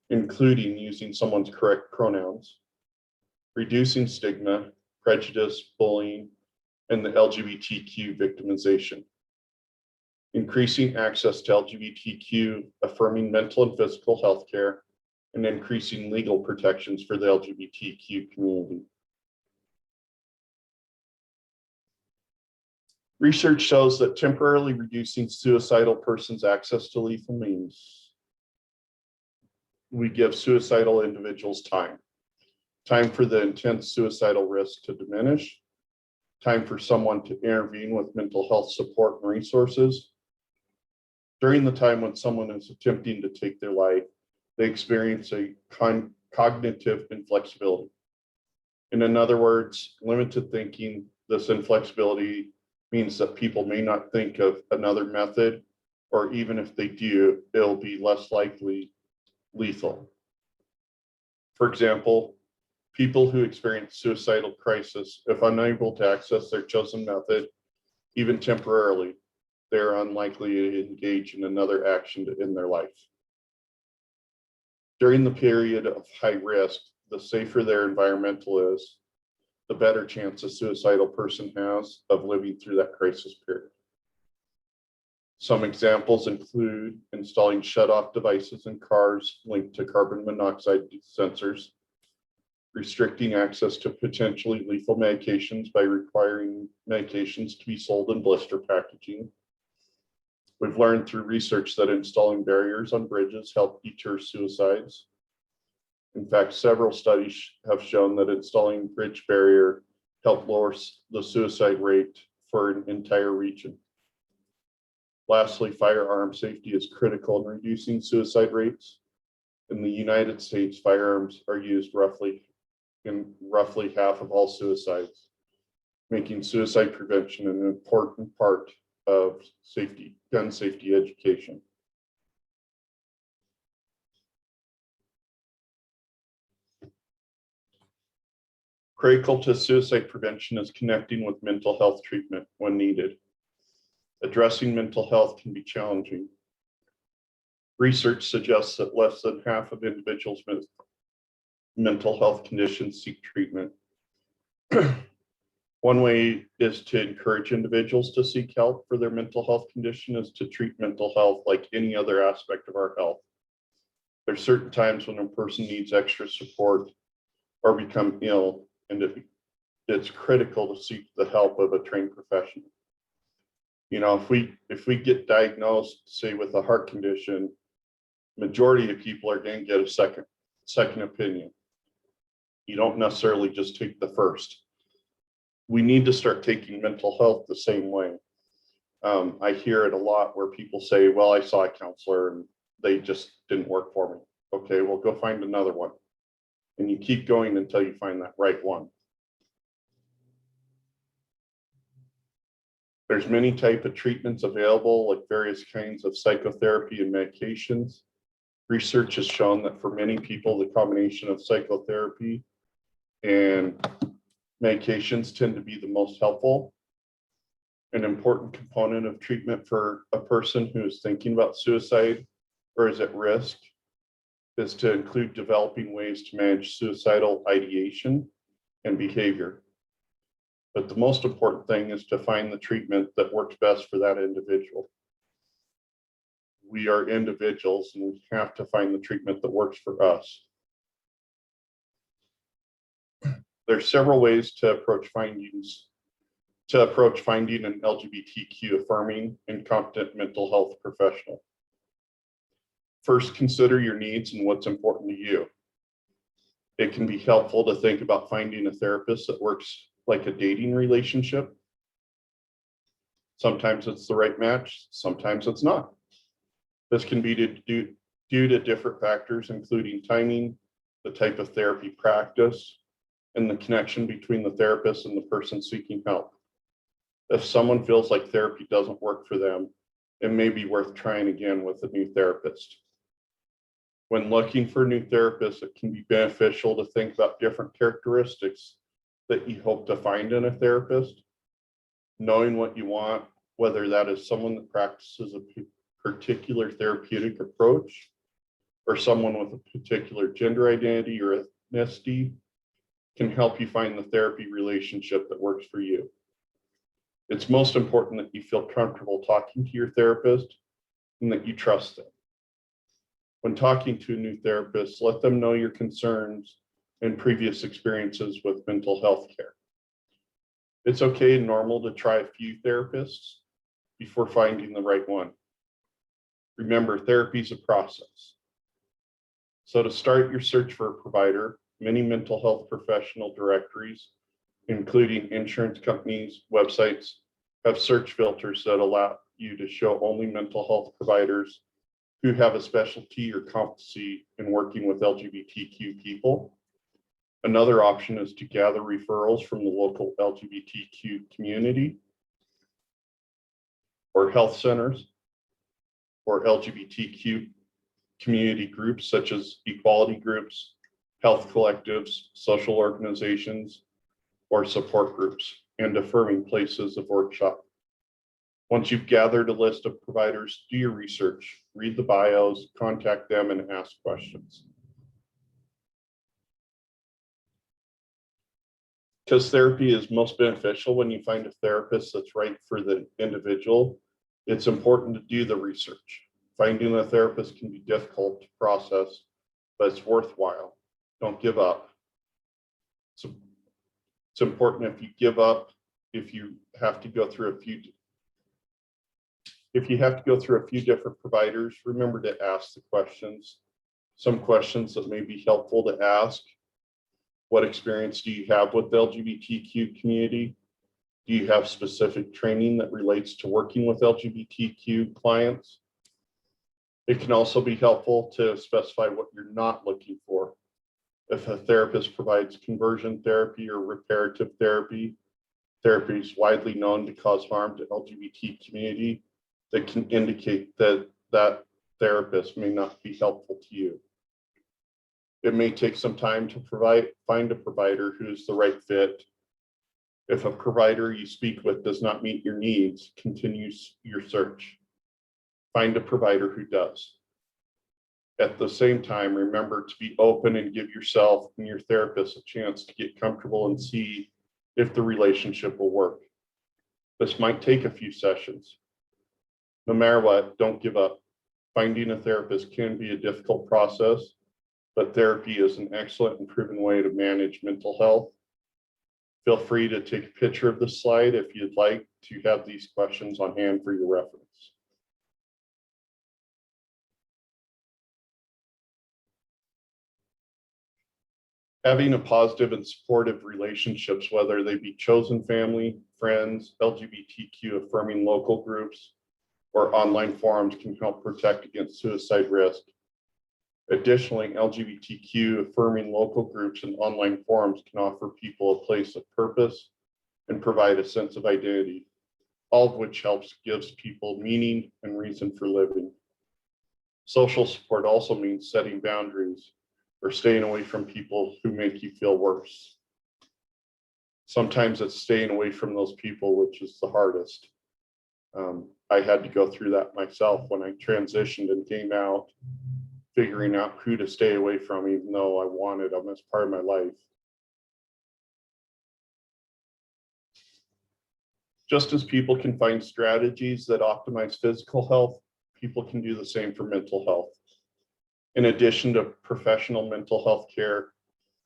[SPEAKER 2] including using someone's correct pronouns, reducing stigma, prejudice, bullying, and the LGBTQ victimization, increasing access to LGBTQ, affirming mental and physical health care, and increasing legal protections for the LGBTQ community. Research shows that temporarily reducing suicidal persons' access to lethal means, we give suicidal individuals time for the intense suicidal risk to diminish, time for someone to intervene with mental health support and resources. During the time when someone is attempting to take their life, they experience a cognitive inflexibility. In other words, limited thinking. This inflexibility means that people may not think of another method, or even if they do, it'll be less likely lethal. For example, people who experience suicidal crisis, if unable to access their chosen method, even temporarily, they're unlikely to engage in another action to end their life. During the period of high risk, the safer their environmental is, the better chance a suicidal person has of living through that crisis period. Some examples include installing shut-off devices in cars linked to carbon monoxide sensors, restricting access to potentially lethal medications by requiring medications to be sold in blister packaging. We've learned through research that installing barriers on bridges help deter suicides. In fact, several studies have shown that installing bridge barrier helped lower the suicide rate for an entire region. Lastly, firearm safety is critical in reducing suicide rates. In the United States, firearms are used in roughly half of all suicides, making suicide prevention an important part of gun safety education. Critical to suicide prevention is connecting with mental health treatment when needed. Addressing mental health can be challenging. Research suggests that less than half of individuals with mental health conditions seek treatment. One way is to encourage individuals to seek help for their mental health condition is to treat mental health like any other aspect of our health. There's certain times when a person needs extra support or become ill, and it's critical to seek the help of a trained professional. You know, if we get diagnosed, say, with a heart condition, majority of people are going to get a second opinion. You don't necessarily just take the first. We need to start taking mental health the same way. I hear it a lot where people say, well, I saw a counselor and they just didn't work for me. Okay, well, go find another one. And you keep going until you find that right one. There's many types of treatments available, like various kinds of psychotherapy and medications. Research has shown that for many people, the combination of psychotherapy and medications tend to be the most helpful. An important component of treatment for a person who is thinking about suicide or is at risk is to include developing ways to manage suicidal ideation and behavior. But the most important thing is to find the treatment that works best for that individual. We are individuals and we have to find the treatment that works for us. There's several ways to approach finding an LGBTQ affirming and competent mental health professional. First, consider your needs and what's important to you. It can be helpful to think about finding a therapist that works like a dating relationship. Sometimes it's the right match, sometimes it's not. This can be due to different factors, including timing, the type of therapy practice, and the connection between the therapist and the person seeking help. If someone feels like therapy doesn't work for them, it may be worth trying again with a new therapist. When looking for a new therapist, it can be beneficial to think about different characteristics that you hope to find in a therapist. Knowing what you want, whether that is someone that practices a particular therapeutic approach or someone with a particular gender identity or ethnicity, can help you find the therapy relationship that works for you. It's most important that you feel comfortable talking to your therapist and that you trust them. When talking to a new therapist, let them know your concerns and previous experiences with mental health care. It's okay and normal to try a few therapists before finding the right one. Remember, therapy is a process. So to start your search for a provider, many mental health professional directories, including insurance companies' websites, have search filters that allow you to show only mental health providers who have a specialty or competency in working with LGBTQ people. Another option is to gather referrals from the local LGBTQ community or health centers or LGBTQ community groups such as equality groups, health collectives, social organizations, or support groups, and affirming places of workshop. Once you've gathered a list of providers, do your research, read the bios, contact them, and ask questions. Because therapy is most beneficial when you find a therapist that's right for the individual, it's important to do the research. Finding a therapist can be difficult to process, but it's worthwhile. Don't give up. So it's important if you give up, if you have to go through a few different providers, remember to ask the questions. Some questions that may be helpful to ask. What experience do you have with the LGBTQ community? Do you have specific training that relates to working with LGBTQ clients? It can also be helpful to specify what you're not looking for. If a therapist provides conversion therapy or reparative therapy, therapy is widely known to cause harm to LGBT community, that can indicate that that therapist may not be helpful to you. It may take some time to find a provider who's the right fit. If a provider you speak with does not meet your needs, continue your search. Find a provider who does. At the same time, remember to be open and give yourself and your therapist a chance to get comfortable and see if the relationship will work. This might take a few sessions. No matter what, don't give up. Finding a therapist can be a difficult process, but therapy is an excellent and proven way to manage mental health. Feel free to take a picture of the slide if you'd like to have these questions on hand for your reference. Having a positive and supportive relationships, whether they be chosen family, friends, LGBTQ affirming local groups, or online forums, can help protect against suicide risk. Additionally, LGBTQ affirming local groups and online forums can offer people a place of purpose and provide a sense of identity, all of which gives people meaning and reason for living. Social support also means setting boundaries or staying away from people who make you feel worse. Sometimes it's staying away from those people, which is the hardest. I had to go through that myself when I transitioned and came out, figuring out who to stay away from, even though I wanted them as part of my life. Just as people can find strategies that optimize physical health, people can do the same for mental health. In addition to professional mental health care,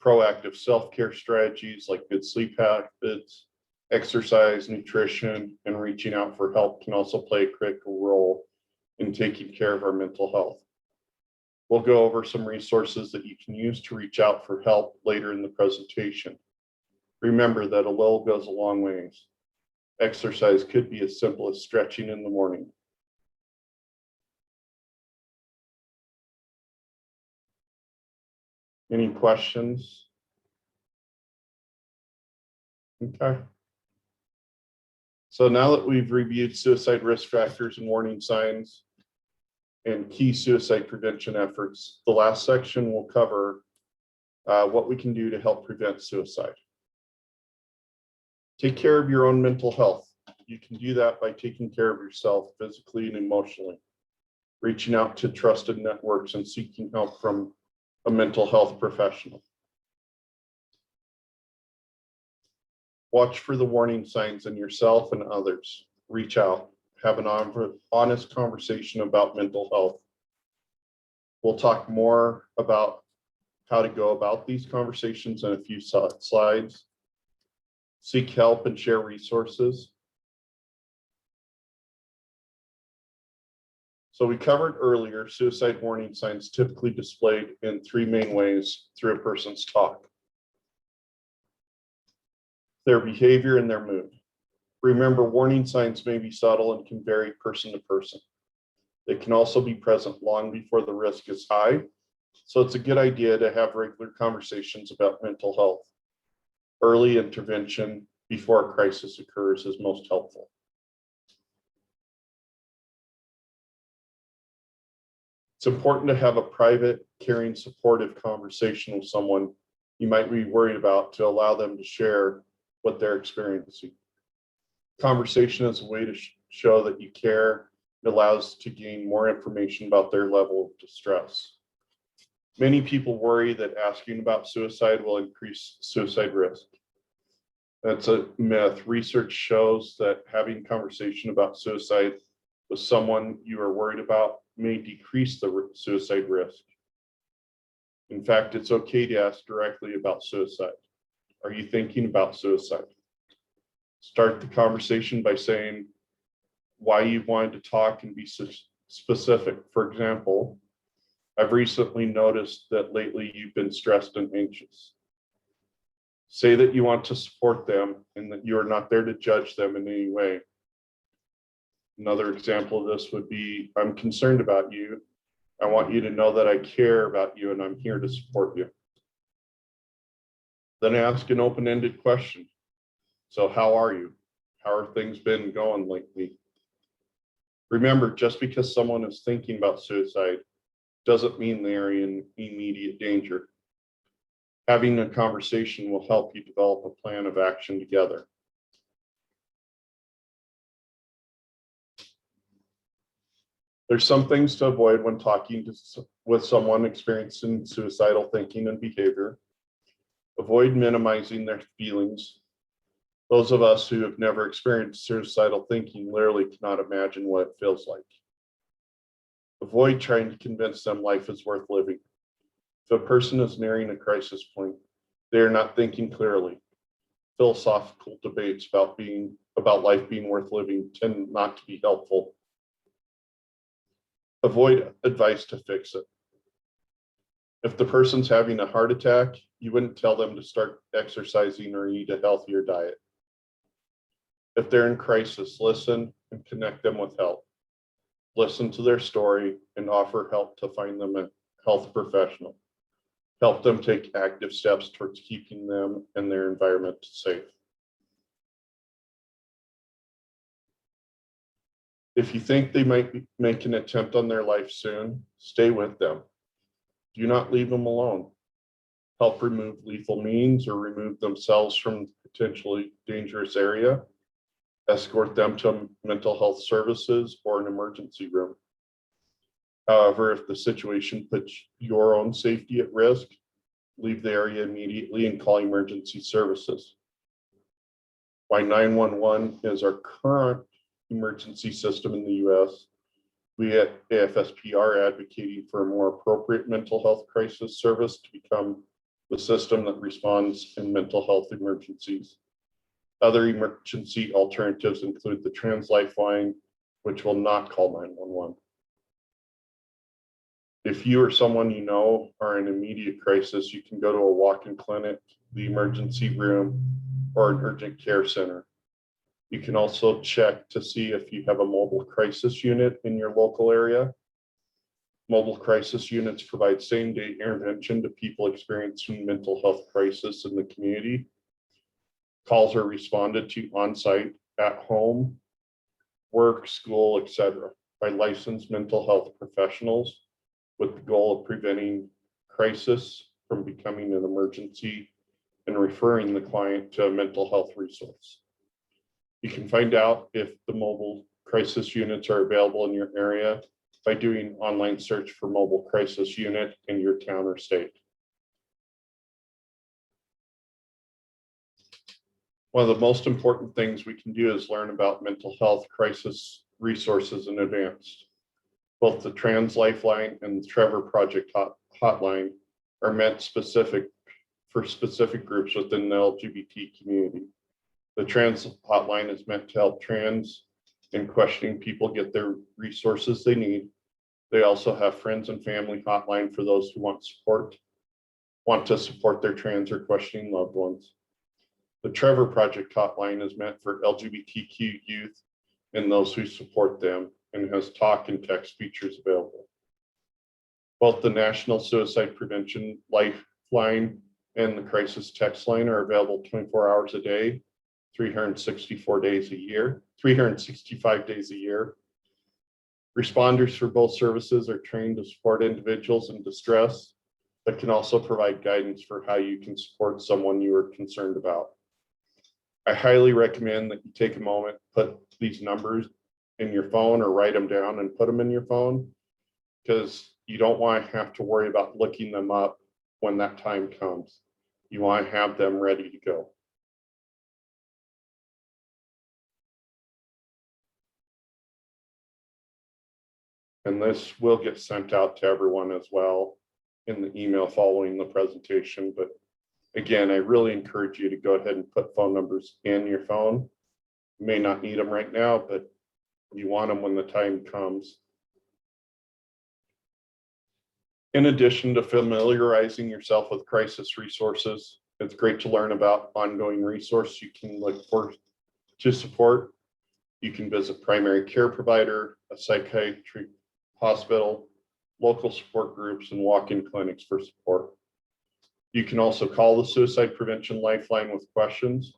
[SPEAKER 2] proactive self-care strategies like good sleep habits, exercise, nutrition, and reaching out for help can also play a critical role in taking care of our mental health. We'll go over some resources that you can use to reach out for help later in the presentation. Remember that a little goes a long ways. Exercise could be as simple as stretching in the morning. Any questions? Okay. So now that we've reviewed suicide risk factors and warning signs and key suicide prevention efforts, the last section will cover what we can do to help prevent suicide. Take care of your own mental health. You can do that by taking care of yourself physically and emotionally, reaching out to trusted networks and seeking help from a mental health professional. Watch for the warning signs in yourself and others. Reach out, have an honest conversation about mental health. We'll talk more about how to go about these conversations in a few slides. Seek help and share resources. So we covered earlier, suicide warning signs typically displayed in three main ways through a person's talk: their behavior and their mood. Remember, warning signs may be subtle and can vary person to person. They can also be present long before the risk is high. So it's a good idea to have regular conversations about mental health. Early intervention before a crisis occurs is most helpful. It's important to have a private, caring, supportive conversation with someone you might be worried about to allow them to share what they're experiencing. Conversation is a way to show that you care. It allows to gain more information about their level of distress. Many people worry that asking about suicide will increase suicide risk. That's a myth. Research shows that having conversation about suicide with someone you are worried about may decrease the suicide risk. In fact, it's okay to ask directly about suicide. Are you thinking about suicide? Start the conversation by saying why you wanted to talk and be specific. For example, I've recently noticed that lately you've been stressed and anxious. Say that you want to support them and that you are not there to judge them in any way. Another example of this would be, I'm concerned about you. I want you to know that I care about you and I'm here to support you. Then ask an open-ended question. So how are you? How are things been going lately? Remember, just because someone is thinking about suicide doesn't mean they are in immediate danger. Having a conversation will help you develop a plan of action together. There's some things to avoid when talking with someone experiencing suicidal thinking and behavior. Avoid minimizing their feelings. Those of us who have never experienced suicidal thinking literally cannot imagine what it feels like. Avoid trying to convince them life is worth living. If a person is nearing a crisis point, they are not thinking clearly. Philosophical debates about life being worth living tend not to be helpful. Avoid advice to fix it. If the person's having a heart attack, you wouldn't tell them to start exercising or eat a healthier diet. If they're in crisis, listen and connect them with help. Listen to their story and offer help to find them a health professional. Help them take active steps towards keeping them and their environment safe. If you think they might make an attempt on their life soon, stay with them. Do not leave them alone. Help remove lethal means or remove themselves from potentially dangerous area. Escort them to mental health services or an emergency room. However, if the situation puts your own safety at risk, leave the area immediately and call emergency services. Why 911 is our current emergency system in the US, we at AFSP are advocating for a more appropriate mental health crisis service to become the system that responds in mental health emergencies. Other emergency alternatives include the Trans Lifeline, which will not call 911. If you or someone you know are in immediate crisis, you can go to a walk-in clinic, the emergency room, or an urgent care center. You can also check to see if you have a mobile crisis unit in your local area. Mobile crisis units provide same-day intervention to people experiencing mental health crisis in the community. Calls are responded to on-site, at home, work, school, etc., by licensed mental health professionals with the goal of preventing crisis from becoming an emergency and referring the client to a mental health resource. You can find out if the mobile crisis units are available in your area by doing online search for mobile crisis unit in your town or state. One of the most important things we can do is learn about mental health crisis resources in advance. Both the Trans Lifeline and the Trevor Project hotline are meant for specific groups within the LGBT community. The Trans hotline is meant to help trans and questioning people get their resources they need. They also have friends and family hotline for those who want to support their trans or questioning loved ones. The Trevor Project hotline is meant for LGBTQ youth and those who support them and has talk and text features available. Both the National Suicide Prevention Lifeline and the Crisis Text Line are available 24 hours a day, 365 days a year. Responders for both services are trained to support individuals in distress, but can also provide guidance for how you can support someone you are concerned about. I highly recommend that you take a moment, put these numbers in your phone or write them down and put them in your phone, because you don't want to have to worry about looking them up when that time comes. You want to have them ready to go. And this will get sent out to everyone as well in the email following the presentation. But again, I really encourage you to go ahead and put phone numbers in your phone. You may not need them right now, but you want them when the time comes. In addition to familiarizing yourself with crisis resources, it's great to learn about ongoing resources you can look for to support. You can visit primary care provider, a psychiatric hospital, local support groups, and walk-in clinics for support. You can also call the Suicide Prevention Lifeline with questions.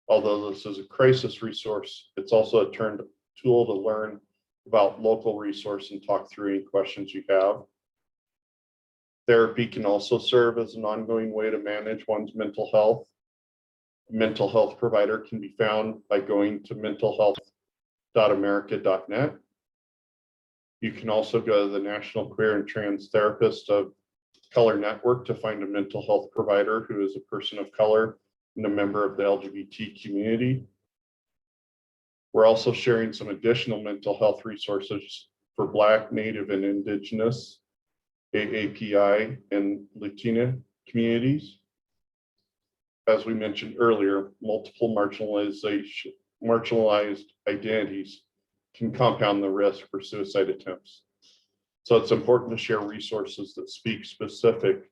[SPEAKER 2] Although this is a crisis resource, it's also a tool to learn about local resource and talk through any questions you have. Therapy can also serve as an ongoing way to manage one's mental health. A mental health provider can be found by going to mentalhealth.america.net. You can also go to the National Queer and Trans Therapist of Color Network to find a mental health provider who is a person of color and a member of the LGBT community. We're also sharing some additional mental health resources for Black, Native, and Indigenous, AAPI, and Latina communities. As we mentioned earlier, multiple marginalized identities can compound the risk for suicide attempts. So it's important to share resources that speak specific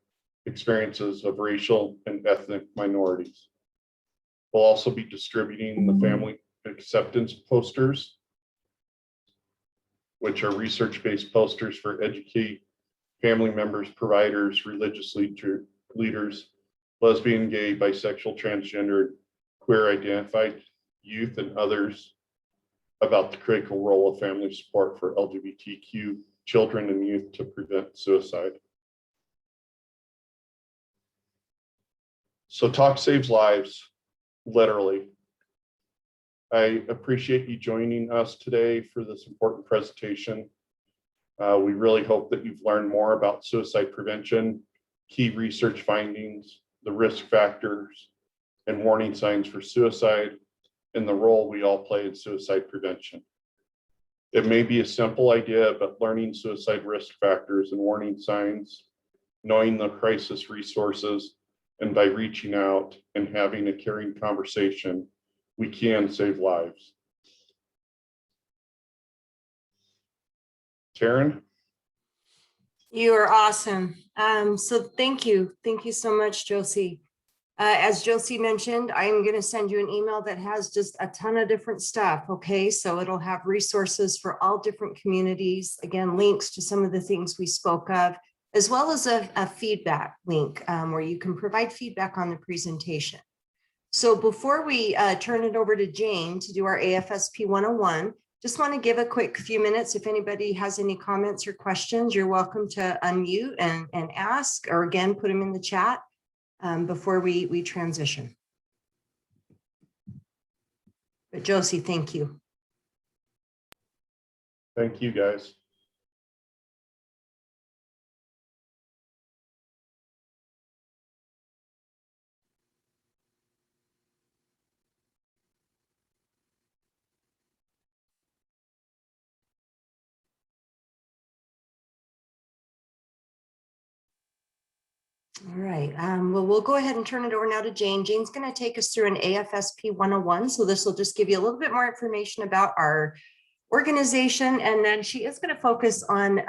[SPEAKER 2] experiences of racial and ethnic minorities. We'll also be distributing the family acceptance posters, which are research-based posters for educate family members, providers, religious leaders, lesbian, gay, bisexual, transgender, queer identified youth, and others about the critical role of family support for LGBTQ children and youth to prevent suicide. So talk saves lives, literally. I appreciate you joining us today for this important presentation. We really hope that you've learned more about suicide prevention, key research findings, the risk factors and warning signs for suicide, and the role we all play in suicide prevention. It may be a simple idea, but learning suicide risk factors and warning signs, knowing the crisis resources, and by reaching out and having a caring conversation, we can save lives. Taryn?
[SPEAKER 1] You are awesome. So thank you. Thank you so much, Josie. As Josie mentioned, I'm going to send you an email that has just a ton of different stuff. Okay, so it'll have resources for all different communities. Again, links to some of the things we spoke of, as well as a feedback link where you can provide feedback on the presentation. So before we turn it over to Jane to do our AFSP 101, just want to give a quick few minutes. If anybody has any comments or questions, you're welcome to unmute and ask, or again, put them in the chat before we transition. But Josie, thank you.
[SPEAKER 2] Thank you, guys.
[SPEAKER 1] All right, well, we'll go ahead and turn it over now to Jane. Jane's going to take us through an AFSP 101. So this will just give you a little bit more information about our organization, and then she is going to focus on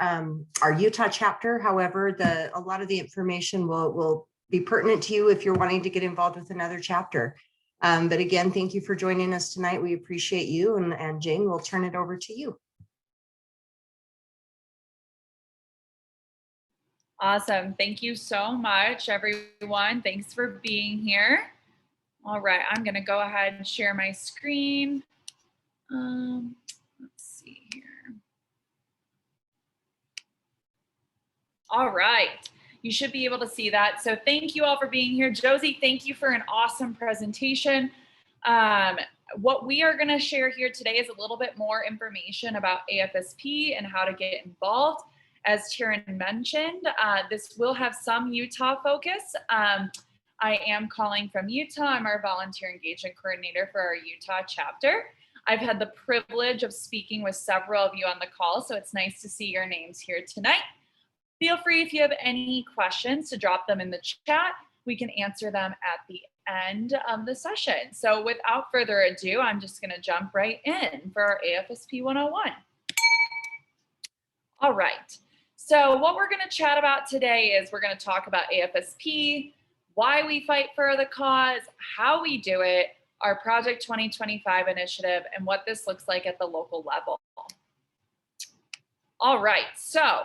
[SPEAKER 1] our Utah chapter. However, a lot of the information will be pertinent to you if you're wanting to get involved with another chapter. But again, thank you for joining us tonight. We appreciate you, and Jane, we'll turn it over to you.
[SPEAKER 4] Awesome. Thank you so much, everyone. Thanks for being here. All right, I'm going to go ahead and share my screen. Let's see here. All right, you should be able to see that. So thank you all for being here. Josie, thank you for an awesome presentation. What we are going to share here today is a little bit more information about AFSP and how to get involved. As Taryn mentioned, this will have some Utah focus. I am calling from Utah. I'm our volunteer engagement coordinator for our Utah chapter. I've had the privilege of speaking with several of you on the call, so it's nice to see your names here tonight. Feel free, if you have any questions, to drop them in the chat. We can answer them at the end of the session. So without further ado, I'm just going to jump right in for our AFSP 101. All right. So what we're going to chat about today is we're going to talk about AFSP, why we fight for the cause, how we do it, our Project 2025 initiative, and what this looks like at the local level. All right, so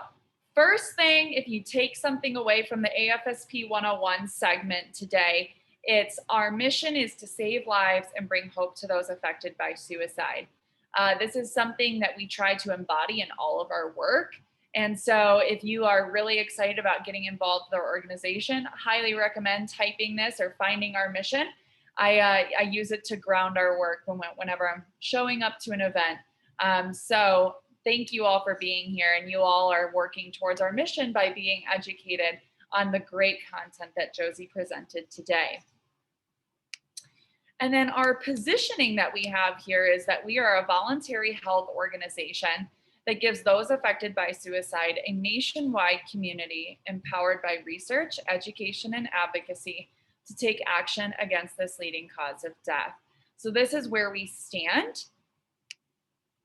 [SPEAKER 4] first thing, if you take something away from the AFSP 101 segment today, it's our mission is to save lives and bring hope to those affected by suicide. This is something that we try to embody in all of our work. And so if you are really excited about getting involved with our organization, I highly recommend typing this or finding our mission. I use it to ground our work whenever I'm showing up to an event. So thank you all for being here, and you all are working towards our mission by being educated on the great content that Josie presented today. And then our positioning that we have here is that we are a voluntary health organization that gives those affected by suicide a nationwide community empowered by research, education, and advocacy to take action against this leading cause of death. So this is where we stand.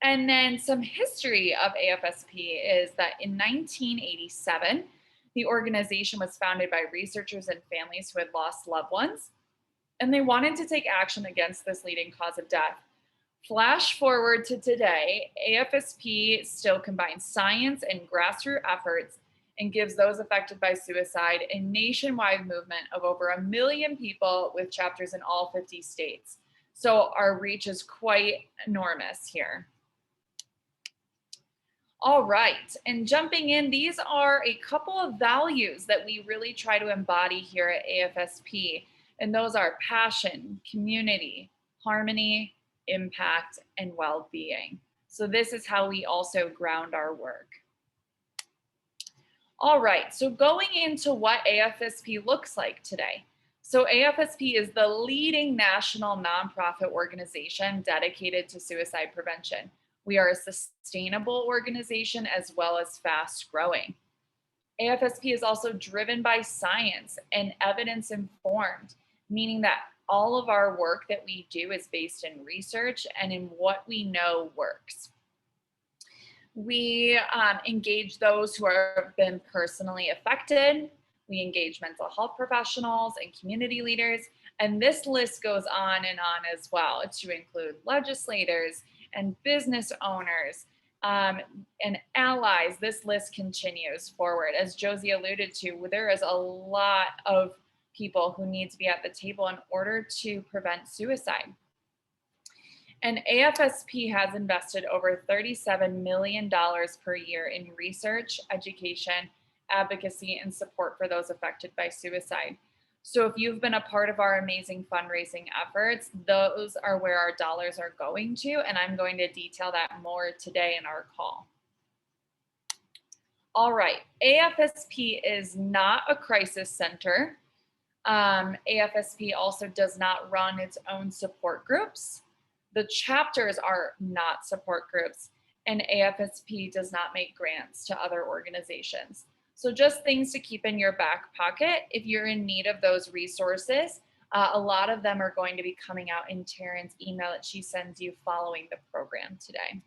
[SPEAKER 4] And then some history of AFSP is that in 1987, The organization was founded by researchers and families who had lost loved ones, and they wanted to take action against this leading cause of death. Flash forward to today, AFSP still combines science and grassroots efforts and gives those affected by suicide a nationwide movement of over 1 million people with chapters in all 50 states. So our reach is quite enormous here. All right, and jumping in, these are a couple of values that we really try to embody here at AFSP, and those are passion, community, harmony, impact, and well-being. So this is how we also ground our work. All right, so going into what AFSP looks like today. So AFSP is the leading national nonprofit organization dedicated to suicide prevention. We are a sustainable organization as well as fast growing. AFSP is also driven by science and evidence informed, meaning that all of our work that we do is based in research and in what we know works. We engage those who have been personally affected. We engage mental health professionals and community leaders, and this list goes on and on as well, to include legislators and business owners and allies. This list continues forward. As Josie alluded to, there is a lot of people who need to be at the table in order to prevent suicide. And AFSP has invested over $37 million per year in research, education, advocacy, and support for those affected by suicide. So if you've been a part of our amazing fundraising efforts, those are where our dollars are going to, and I'm going to detail that more today in our call. All right, AFSP is not a crisis center. AFSP also does not run its own support groups. The chapters are not support groups, and AFSP does not make grants to other organizations. So just things to keep in your back pocket if you're in need of those resources. A lot of them are going to be coming out in Taryn's email that she sends you following the program today.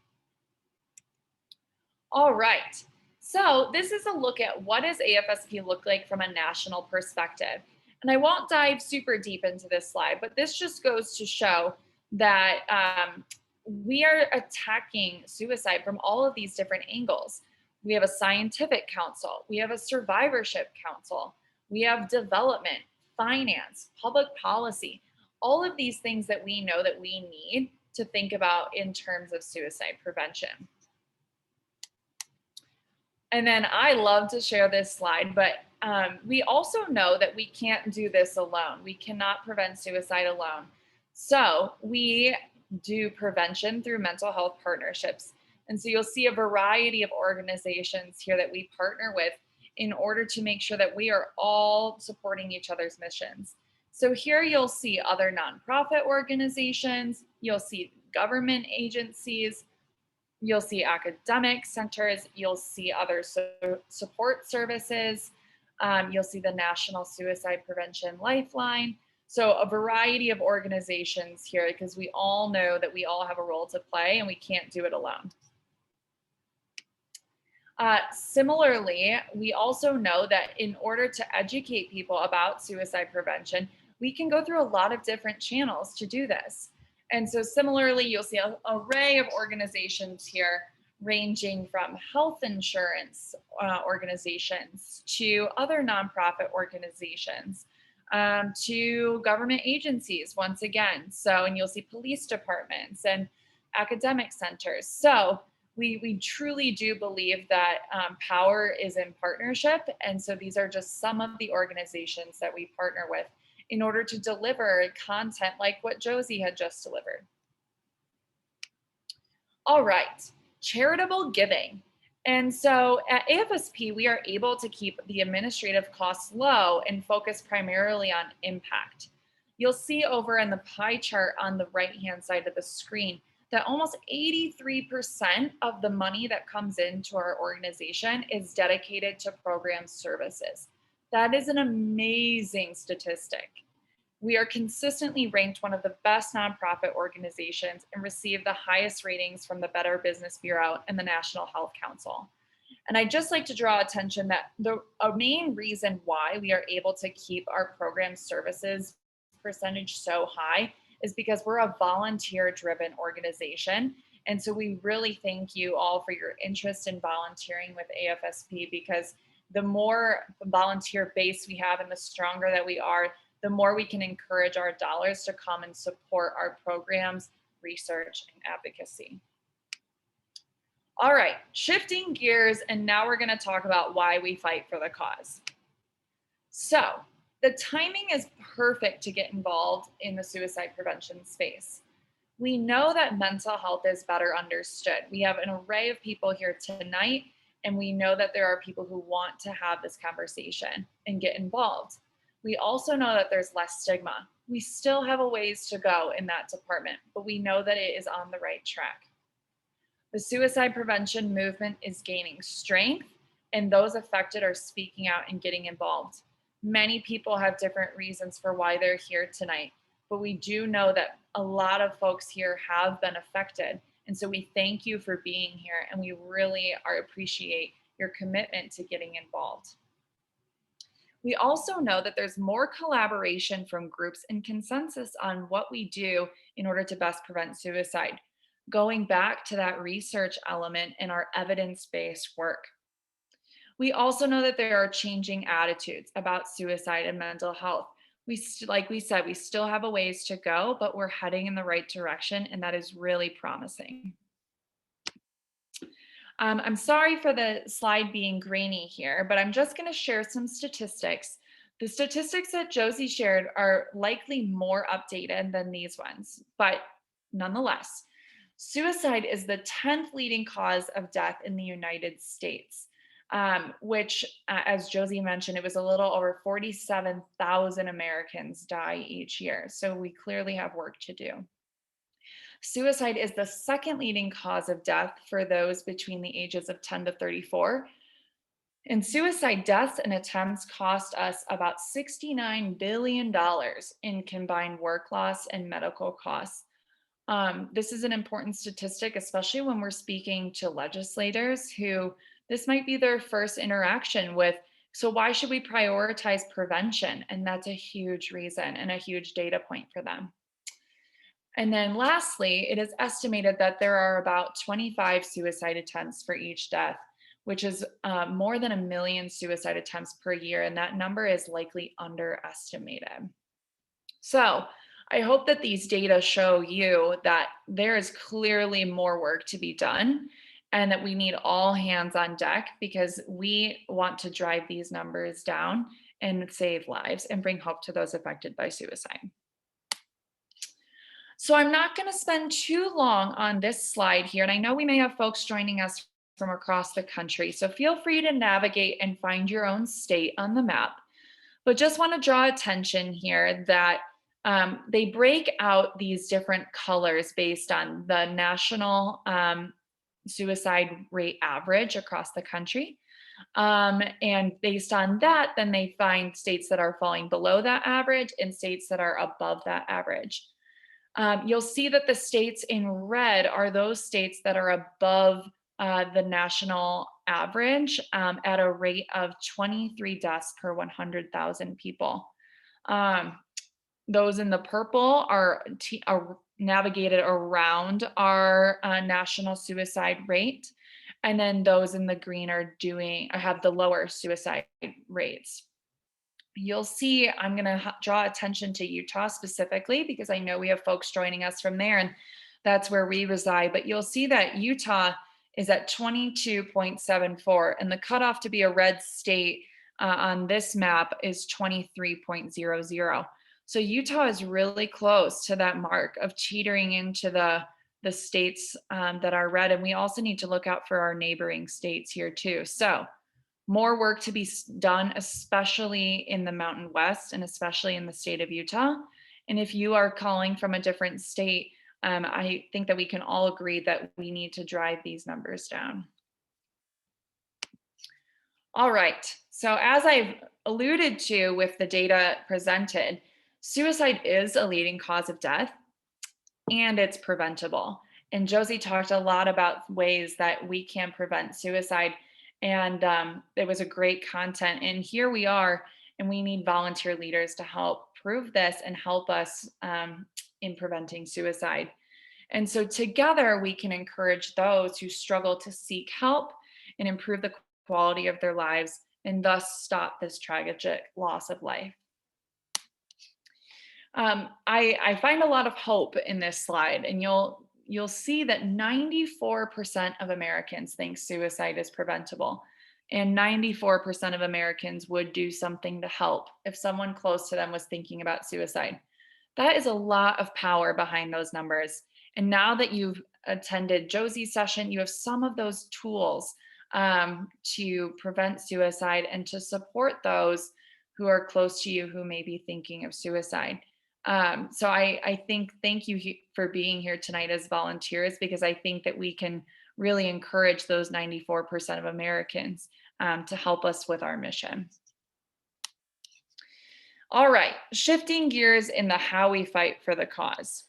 [SPEAKER 4] All right, so this is a look at what does AFSP look like from a national perspective. And I won't dive super deep into this slide, but this just goes to show that we are attacking suicide from all of these different angles. We have a scientific council, we have a survivorship council, we have development, finance, public policy, all of these things that we know that we need to think about in terms of suicide prevention. And then I love to share this slide, but we also know that we can't do this alone. We cannot prevent suicide alone. So we do prevention through mental health partnerships. And so you'll see a variety of organizations here that we partner with in order to make sure that we are all supporting each other's missions. So here you'll see other nonprofit organizations, you'll see government agencies, you'll see academic centers, you'll see other support services, you'll see the National Suicide Prevention Lifeline. So a variety of organizations here, because we all know that we all have a role to play and we can't do it alone. Similarly, we also know that in order to educate people about suicide prevention, we can go through a lot of different channels to do this. And so similarly, you'll see an array of organizations here ranging from health insurance organizations to other nonprofit organizations, to government agencies once again. So, and you'll see police departments and academic centers. So we truly do believe that power is in partnership. And so these are just some of the organizations that we partner with in order to deliver content like what Josie had just delivered. All right, charitable giving. And so at AFSP, we are able to keep the administrative costs low and focus primarily on impact. You'll see over in the pie chart on the right-hand side of the screen that almost 83% of the money that comes into our organization is dedicated to program services. That is an amazing statistic. We are consistently ranked one of the best nonprofit organizations and receive the highest ratings from the Better Business Bureau and the National Health Council. And I'd just like to draw attention that a main reason why we are able to keep our program services percentage so high is because we're a volunteer-driven organization. And so we really thank you all for your interest in volunteering with AFSP, because the more volunteer base we have and the stronger that we are, the more we can encourage our dollars to come and support our programs, research, and advocacy. All right, shifting gears, and now we're going to talk about why we fight for the cause. So the timing is perfect to get involved in the suicide prevention space. We know that mental health is better understood. We have an array of people here tonight, and we know that there are people who want to have this conversation and get involved. We also know that there's less stigma. We still have a ways to go in that department, but we know that it is on the right track. The suicide prevention movement is gaining strength, and those affected are speaking out and getting involved. Many people have different reasons for why they're here tonight, but we do know that a lot of folks here have been affected. And so we thank you for being here, and we really appreciate your commitment to getting involved. We also know that there's more collaboration from groups and consensus on what we do in order to best prevent suicide, going back to that research element in our evidence-based work. We also know that there are changing attitudes about suicide and mental health. Like we said, we still have a ways to go, but we're heading in the right direction, and that is really promising. I'm sorry for the slide being grainy here, but I'm just going to share some statistics. The statistics that Josie shared are likely more updated than these ones, but nonetheless, suicide is the 10th leading cause of death in the United States, which, as Josie mentioned, it was a little over 47,000 Americans die each year. So we clearly have work to do. Suicide is the second leading cause of death for those between the ages of 10 to 34. And suicide deaths and attempts cost us about $69 billion in combined work loss and medical costs. This is an important statistic, especially when we're speaking to legislators who this might be their first interaction with. So why should we prioritize prevention? And that's a huge reason and a huge data point for them. And then lastly, it is estimated that there are about 25 suicide attempts for each death, which is more than 1 million suicide attempts per year. And that number is likely underestimated. So I hope that these data show you that there is clearly more work to be done, and that we need all hands on deck, because we want to drive these numbers down and save lives and bring hope to those affected by suicide. So I'm not going to spend too long on this slide here, and I know we may have folks joining us from across the country, so feel free to navigate and find your own state on the map. But just want to draw attention here that they break out these different colors based on the national suicide rate average across the country. And based on that, then they find states that are falling below that average and states that are above that average. You'll see that the states in red are those states that are above the national average at a rate of 23 deaths per 100,000 people. Those in the purple are navigated around our national suicide rate. And then those in the green have the lower suicide rates. You'll see, I'm going to draw attention to Utah specifically, because I know we have folks joining us from there, and that's where we reside. But you'll see that Utah is at 22.74, and the cutoff to be a red state on this map is 23.00. So Utah is really close to that mark of teetering into the states that are red. And we also need to look out for our neighboring states here too. So more work to be done, especially in the Mountain West and especially in the state of Utah. And if you are calling from a different state, I think that we can all agree that we need to drive these numbers down. All right, so as I've alluded to with the data presented, suicide is a leading cause of death, and it's preventable. And Josie talked a lot about ways that we can prevent suicide. And it was a great content. And here we are, and we need volunteer leaders to help prove this and help us in preventing suicide. And so together we can encourage those who struggle to seek help and improve the quality of their lives and thus stop this tragic loss of life. I find a lot of hope in this slide, and you'll see that 94% of Americans think suicide is preventable, and 94% of Americans would do something to help if someone close to them was thinking about suicide. That is a lot of power behind those numbers. And now that you've attended Josie's session, you have some of those tools to prevent suicide and to support those who are close to you who may be thinking of suicide. So I think, thank you for being here tonight as volunteers, because I think that we can really encourage those 94% of Americans to help us with our mission. All right, shifting gears in the how we fight for the cause.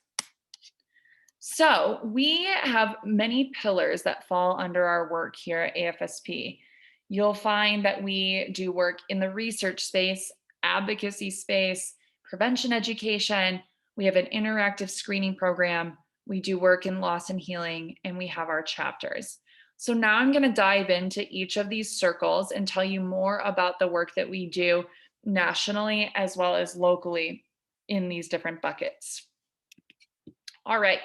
[SPEAKER 4] So we have many pillars that fall under our work here at AFSP. You'll find that we do work in the research space, advocacy space, prevention education. We have an interactive screening program. We do work in loss and healing, and we have our chapters. So now I'm going to dive into each of these circles and tell you more about the work that we do nationally as well as locally in these different buckets. All right,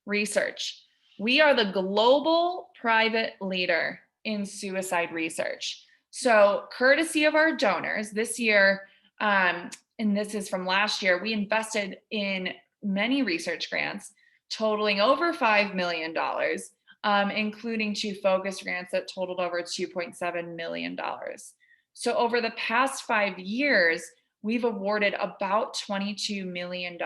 [SPEAKER 4] research. We are the global private leader in suicide research. So courtesy of our donors this year, and this is from last year, we invested in many research grants totaling over $5 million, including 2 focus grants that totaled over $2.7 million. So over the past 5 years, we've awarded about $22 million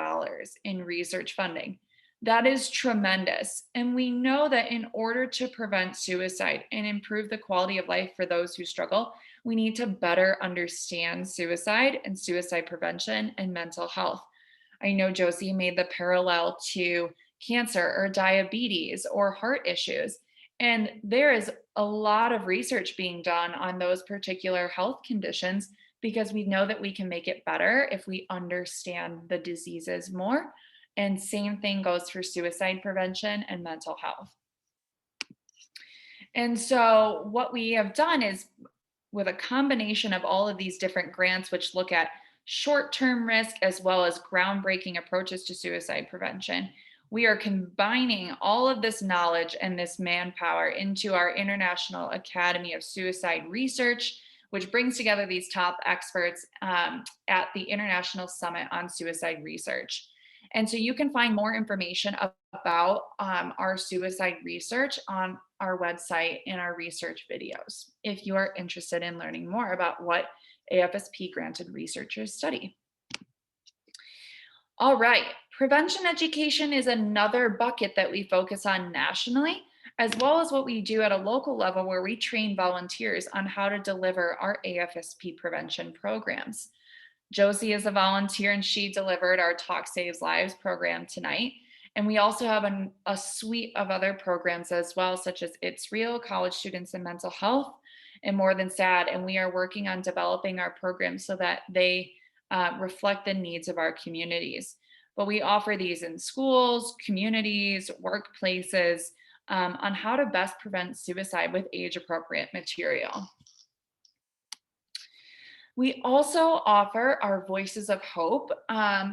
[SPEAKER 4] in research funding. That is tremendous. And we know that in order to prevent suicide and improve the quality of life for those who struggle, we need to better understand suicide and suicide prevention and mental health. I know Josie made the parallel to cancer or diabetes or heart issues. And there is a lot of research being done on those particular health conditions because we know that we can make it better if we understand the diseases more. And same thing goes for suicide prevention and mental health. And so what we have done is, with a combination of all of these different grants, which look at short-term risk as well as groundbreaking approaches to suicide prevention, we are combining all of this knowledge and this manpower into our International Academy of Suicide Research, which brings together these top experts at the International Summit on Suicide Research. And so you can find more information about our suicide research on our website in our research videos, if you are interested in learning more about what AFSP granted researchers study. All right, prevention education is another bucket that we focus on nationally, as well as what we do at a local level where we train volunteers on how to deliver our AFSP prevention programs. Josie is a volunteer and she delivered our Talk Saves Lives program tonight. And we also have a suite of other programs as well, such as It's Real, College Students in Mental Health, and More Than Sad. And we are working on developing our programs so that they reflect the needs of our communities. But we offer these in schools, communities, workplaces, on how to best prevent suicide with age-appropriate material. We also offer our Voices of Hope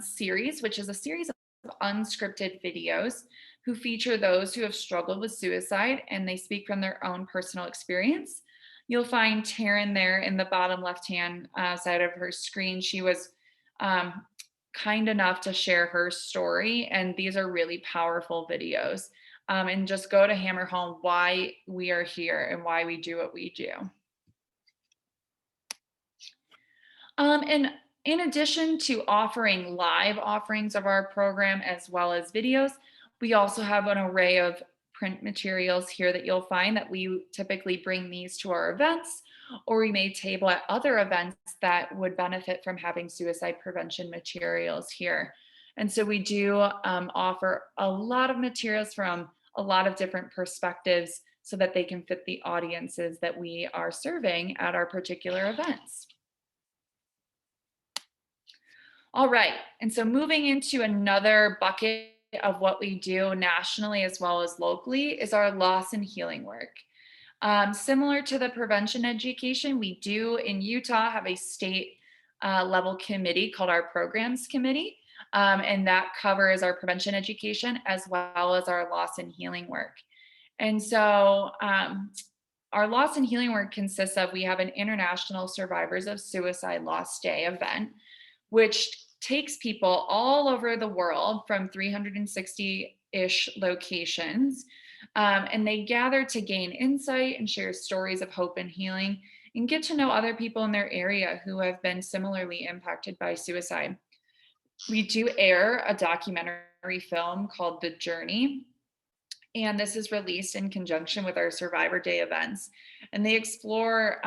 [SPEAKER 4] series, which is a series of unscripted videos who feature those who have struggled with suicide, and they speak from their own personal experience. You'll find Taryn there in the bottom left-hand side of her screen. She was kind enough to share her story, and these are really powerful videos. And just go to hammer home why we are here and why we do what we do. And in addition to offering live offerings of our program as well as videos, we also have an array of print materials here that you'll find that we typically bring these to our events, or we may table at other events that would benefit from having suicide prevention materials here. And so we do offer a lot of materials from a lot of different perspectives so that they can fit the audiences that we are serving at our particular events. All right, and so moving into another bucket of what we do nationally as well as locally is our loss and healing work. Similar to the prevention education, we do in Utah have a state level committee called our programs committee, and that covers our prevention education as well as our loss and healing work. And so our loss and healing work consists of, we have an International Survivors of Suicide Loss Day event, which takes people all over the world from 360-ish locations, and they gather to gain insight and share stories of hope and healing and get to know other people in their area who have been similarly impacted by suicide. We do air a documentary film called The Journey, and this is released in conjunction with our Survivor Day events, and they explore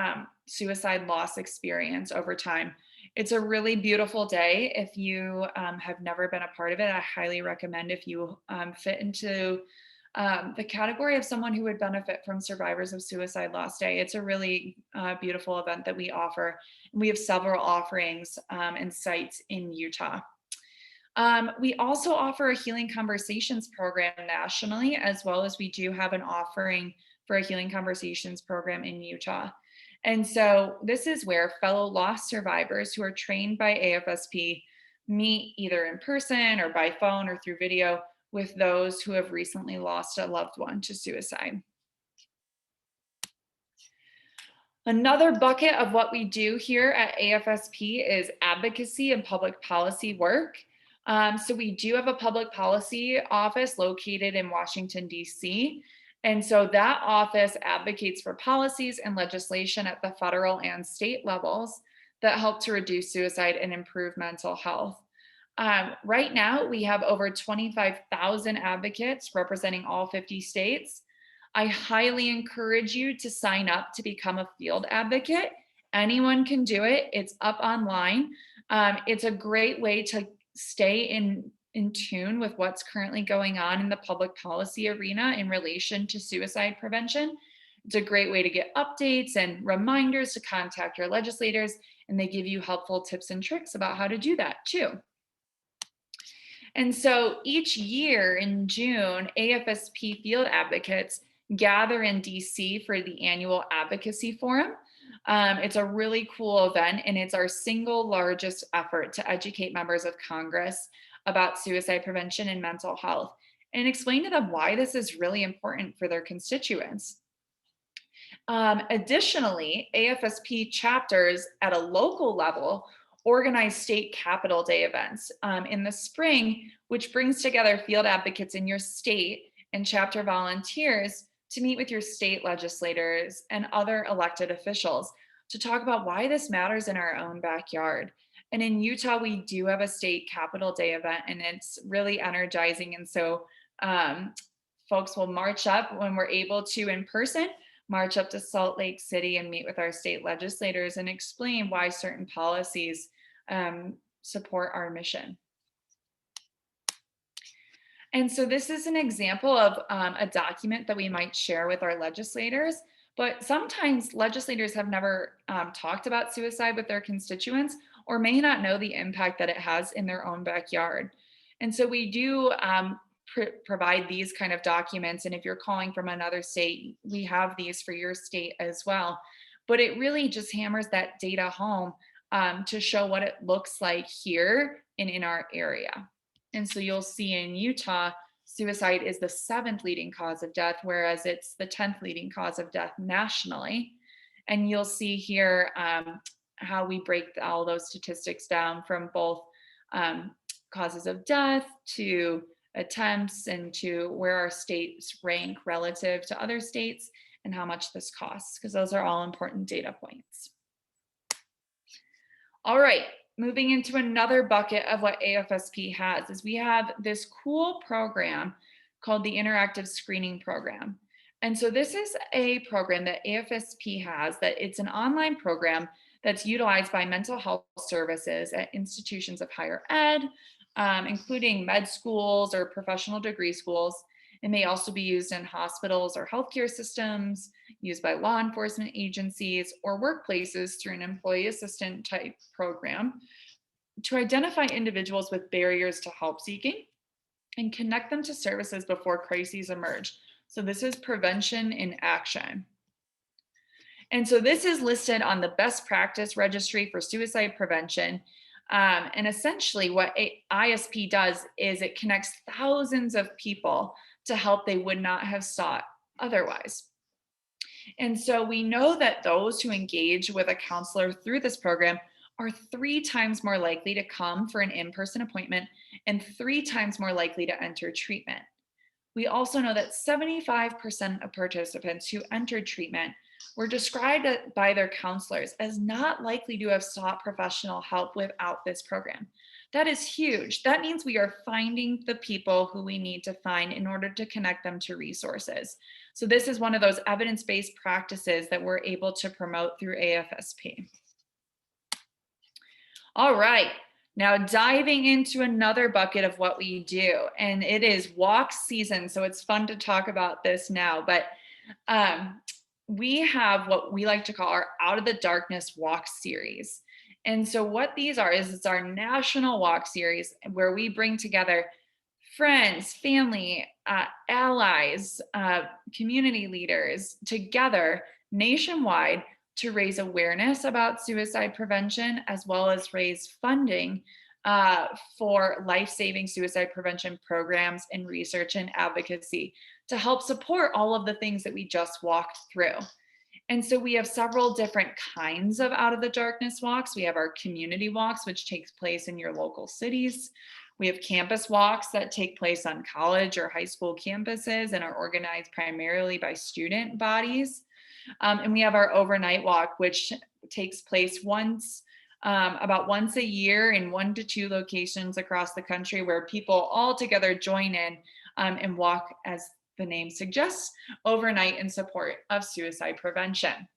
[SPEAKER 4] suicide loss experience over time. It's a really beautiful day. If you have never been a part of it, I highly recommend, if you fit into the category of someone who would benefit from Survivors of Suicide Loss Day. It's a really beautiful event that we offer. And we have several offerings and sites in Utah. We also offer a Healing Conversations program nationally, as well as we do have an offering for a Healing Conversations program in Utah. And so this is where fellow loss survivors who are trained by AFSP meet either in person or by phone or through video with those who have recently lost a loved one to suicide. Another bucket of what we do here at AFSP is advocacy and public policy work. So we do have a public policy office located in Washington, D.C. And so that office advocates for policies and legislation at the federal and state levels that help to reduce suicide and improve mental health. Right now, we have over 25,000 advocates representing all 50 states. I highly encourage you to sign up to become a field advocate. Anyone can do it. It's up online. It's a great way to stay in tune with what's currently going on in the public policy arena in relation to suicide prevention. It's a great way to get updates and reminders to contact your legislators, and they give you helpful tips and tricks about how to do that too. And so each year in June, AFSP field advocates gather in DC for the annual advocacy forum. It's a really cool event, and it's our single largest effort to educate members of Congress about suicide prevention and mental health, and explain to them why this is really important for their constituents. Additionally, AFSP chapters at a local level organize state Capitol Day events in the spring, which brings together field advocates in your state and chapter volunteers to meet with your state legislators and other elected officials to talk about why this matters in our own backyard. And in Utah, we do have a state Capitol Day event, and it's really energizing. And so folks will march up when we're able to in person, march up to Salt Lake City and meet with our state legislators and explain why certain policies support our mission. And so this is an example of a document that we might share with our legislators, but sometimes legislators have never talked about suicide with their constituents or may not know the impact that it has in their own backyard. And so we do provide these kind of documents. And if you're calling from another state, we have these for your state as well. But it really just hammers that data home to show what it looks like here and in our area. And so you'll see in Utah, suicide is the 7th leading cause of death, whereas it's the 10th leading cause of death nationally. And you'll see here how we break all those statistics down from both causes of death to attempts and to where our states rank relative to other states and how much this costs, because those are all important data points. All right, moving into another bucket of what AFSP has is we have this cool program called the Interactive Screening Program. And so this is a program that AFSP has, that it's an online program that's utilized by mental health services at institutions of higher ed, including med schools or professional degree schools. It may also be used in hospitals or healthcare systems, used by law enforcement agencies or workplaces through an employee assistant type program to identify individuals with barriers to help seeking and connect them to services before crises emerge. So this is prevention in action. And so this is listed on the best practice registry for suicide prevention. And essentially what ISP does is it connects thousands of people to help they would not have sought otherwise. And so we know that those who engage with a counselor through this program are 3 times more likely to come for an in-person appointment and 3 times more likely to enter treatment. We also know that 75% of participants who entered treatment were described by their counselors as not likely to have sought professional help without this program. That is huge. That means we are finding the people who we need to find in order to connect them to resources. So this is one of those evidence-based practices that we're able to promote through AFSP. All right, now diving into another bucket of what we do, and it is walk season. So it's fun to talk about this now, but we have what we like to call our Out of the Darkness walk series. And so what these are is it's our national walk series where we bring together friends, family, allies, community leaders together nationwide to raise awareness about suicide prevention, as well as raise funding for life-saving suicide prevention programs and research and advocacy to help support all of the things that we just walked through. And so we have several different kinds of Out of the Darkness walks. We have our community walks, which takes place in your local cities. We have campus walks that take place on college or high school campuses and are organized primarily by student bodies. And we have our overnight walk, which takes place about once a year in 1 to 2 locations across the country where people all together join in and walk, as the name suggests, overnight in support of suicide prevention.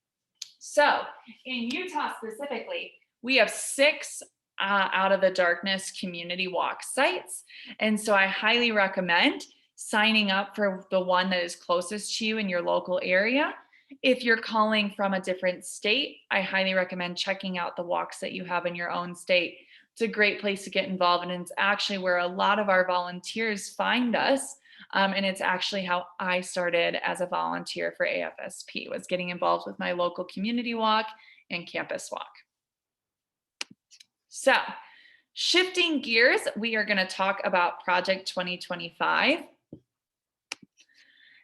[SPEAKER 4] So in Utah specifically, we have 6 Out of the Darkness community walk sites. And so I highly recommend signing up for the one that is closest to you in your local area. If you're calling from a different state, I highly recommend checking out the walks that you have in your own state. It's a great place to get involved, and it's actually where a lot of our volunteers find us. And it's actually how I started as a volunteer for AFSP, was getting involved with my local community walk and campus walk. So shifting gears, we are going to talk about Project 2025.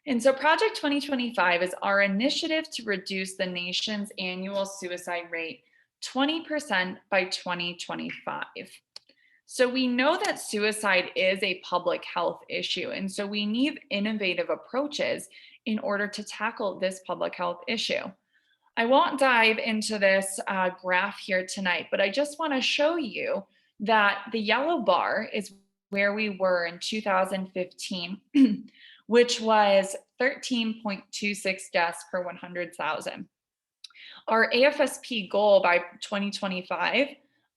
[SPEAKER 4] And so Project 2025 is our initiative to reduce the nation's annual suicide rate 20% by 2025. So we know that suicide is a public health issue, and so we need innovative approaches in order to tackle this public health issue. I won't dive into this graph here tonight, but I just want to show you that the yellow bar is where we were in 2015, which was 13.26 deaths per 100,000. Our AFSP goal by 2025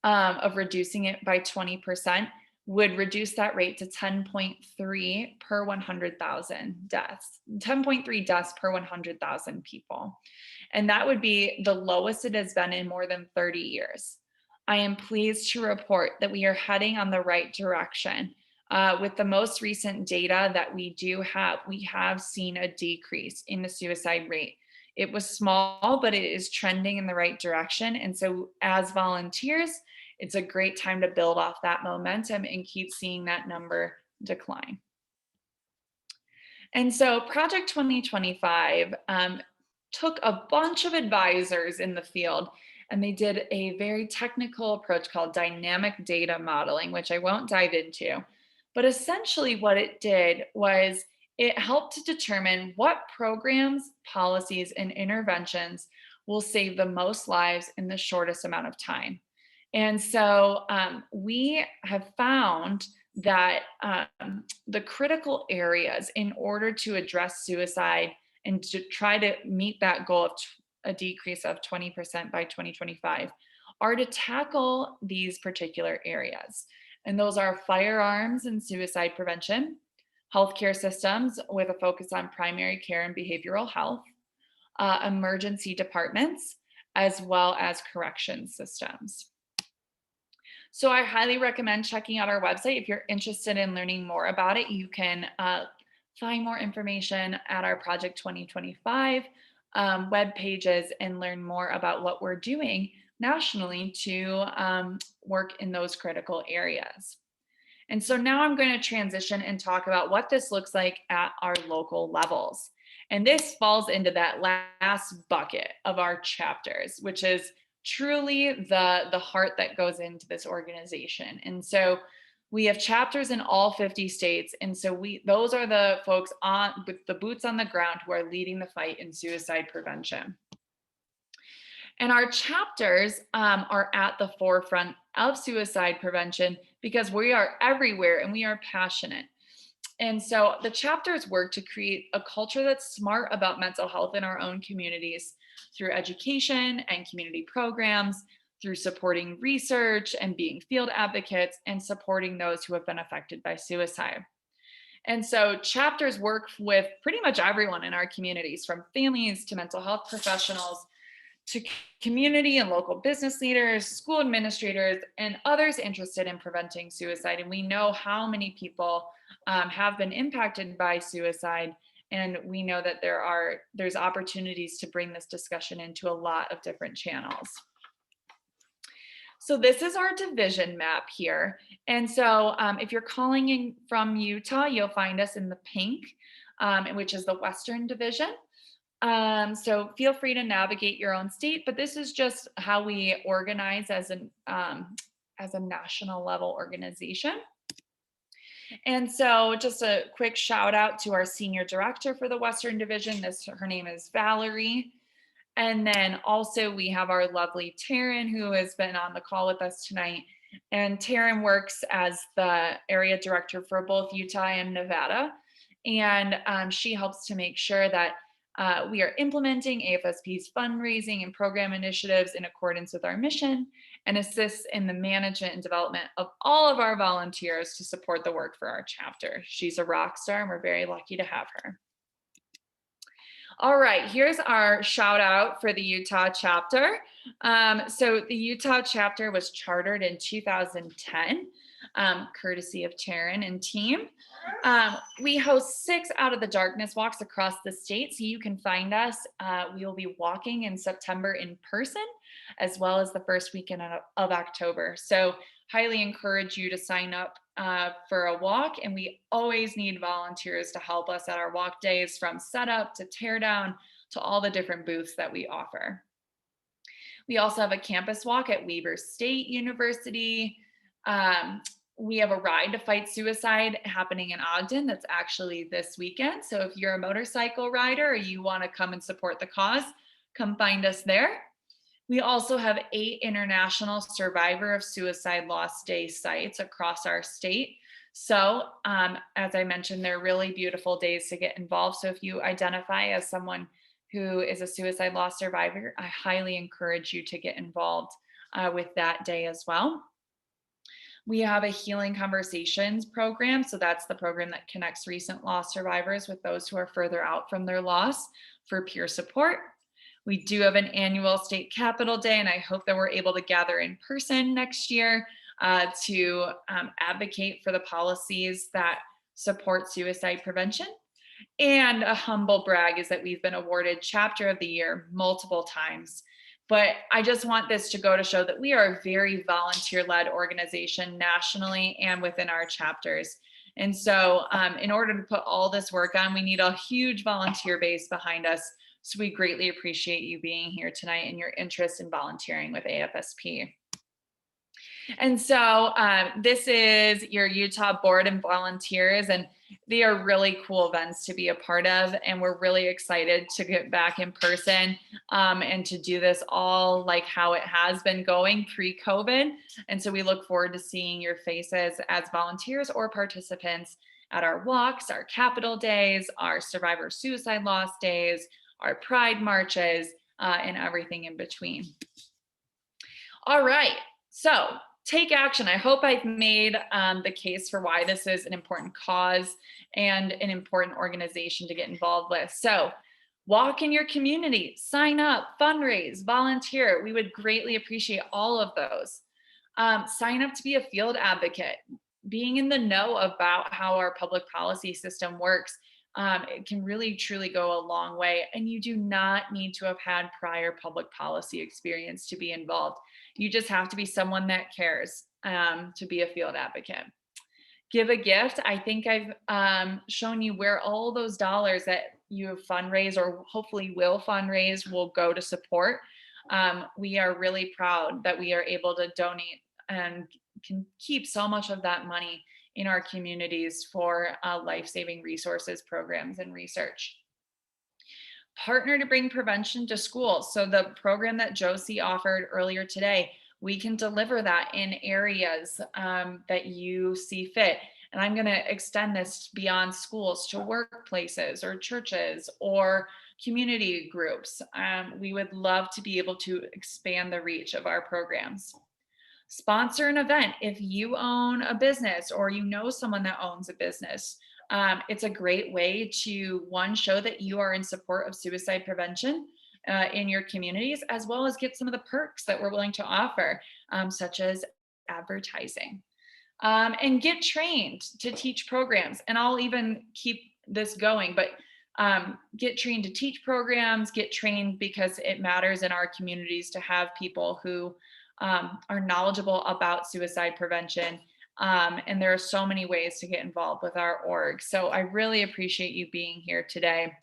[SPEAKER 4] of reducing it by 20% would reduce that rate to 10.3 per 100,000 deaths, 10.3 deaths per 100,000 people. And that would be the lowest it has been in more than 30 years. I am pleased to report that we are heading on the right direction. With the most recent data that we have seen a decrease in the suicide rate. It was small, but it is trending in the right direction. And so as volunteers, it's a great time to build off that momentum and keep seeing that number decline. And so Project 2025 took a bunch of advisors in the field, and they did a very technical approach called dynamic data modeling, which I won't dive into. But essentially what it did was it helped to determine what programs, policies, and interventions will save the most lives in the shortest amount of time. And so we have found that the critical areas in order to address suicide and to try to meet that goal of a decrease of 20% by 2025 are to tackle these particular areas. And those are firearms and suicide prevention, healthcare systems with a focus on primary care and behavioral health, emergency departments, as well as correction systems. So I highly recommend checking out our website. If you're interested in learning more about it, you can find more information at our Project 2025 web pages and learn more about what we're doing nationally to work in those critical areas. And so now I'm going to transition and talk about what this looks like at our local levels. And this falls into that last bucket of our chapters, which is truly the heart that goes into this organization. And so we have chapters in all 50 states. And so those are the folks with the boots on the ground who are leading the fight in suicide prevention. And our chapters are at the forefront of suicide prevention because we are everywhere and we are passionate. And so the chapters work to create a culture that's smart about mental health in our own communities through education and community programs, through supporting research and being field advocates and supporting those who have been affected by suicide. And so chapters work with pretty much everyone in our communities, from families to mental health professionals, to community and local business leaders, school administrators, and others interested in preventing suicide. And we know how many people have been impacted by suicide. And we know that there's opportunities to bring this discussion into a lot of different channels. So this is our division map here. And so if you're calling in from Utah, you'll find us in the pink, which is the Western Division. So feel free to navigate your own state, but this is just how we organize as a national level organization. And so just a quick shout out to our senior director for the Western Division. Her name is Valerie. And then also we have our lovely Taryn, who has been on the call with us tonight. And Taryn works as the area director for both Utah and Nevada. And she helps to make sure that we are implementing AFSP's fundraising and program initiatives in accordance with our mission, and assists in the management and development of all of our volunteers to support the work for our chapter. She's a rock star and we're very lucky to have her. All right, here's our shout out for the Utah chapter. So the Utah chapter was chartered in 2010, courtesy of Taryn and team. We host 6 Out of the Darkness walks across the state, so you can find us. We will be walking in September in person, as well as the first weekend of October. So highly encourage you to sign up for a walk, and we always need volunteers to help us at our walk days, from setup to tear down to all the different booths that we offer. We also have a campus walk at Weber State University. We have a ride to fight suicide happening in Ogden. That's actually this weekend. So if you're a motorcycle rider or you want to come and support the cause, come find us there. We also have 8 International Survivor of Suicide Loss Day sites across our state. So as I mentioned, they're really beautiful days to get involved. So if you identify as someone who is a suicide loss survivor, I highly encourage you to get involved with that day as well. We have a Healing Conversations program. So that's the program that connects recent loss survivors with those who are further out from their loss for peer support. We do have an annual State Capitol Day, and I hope that we're able to gather in person next year to advocate for the policies that support suicide prevention. And a humble brag is that we've been awarded Chapter of the Year multiple times. But I just want this to go to show that we are a very volunteer-led organization nationally and within our chapters. And so in order to put all this work on, we need a huge volunteer base behind us. So we greatly appreciate you being here tonight and your interest in volunteering with AFSP. And so this is your Utah Board and volunteers, and they are really cool events to be a part of. And we're really excited to get back in person and to do this all like how it has been going pre-COVID. And so we look forward to seeing your faces as volunteers or participants at our walks, our Capitol Days, our Survivor Suicide Loss Days, our Pride Marches, and everything in between. All right. So take action. I hope I've made the case for why this is an important cause and an important organization to get involved with. So walk in your community, sign up, fundraise, volunteer. We would greatly appreciate all of those. Sign up to be a field advocate. Being in the know about how our public policy system works, it can really truly go a long way. And you do not need to have had prior public policy experience to be involved. You just have to be someone that cares to be a field advocate. Give a gift. I think I've shown you where all those dollars that you have fundraised or hopefully will fundraise will go to support. We are really proud that we are able to donate and can keep so much of that money in our communities for life-saving resources, programs, and research. Partner to bring prevention to schools. So the program that Josie offered earlier today, we can deliver that in areas that you see fit. And I'm going to extend this beyond schools to workplaces or churches or community groups. We would love to be able to expand the reach of our programs. Sponsor an event. If you own a business or you know someone that owns a business, it's a great way to, one, show that you are in support of suicide prevention in your communities, as well as get some of the perks that we're willing to offer, such as advertising. And get trained to teach programs. And I'll even keep this going, but get trained to teach programs, get trained because it matters in our communities to have people who are knowledgeable about suicide prevention. And there are so many ways to get involved with our org. So I really appreciate you being here today.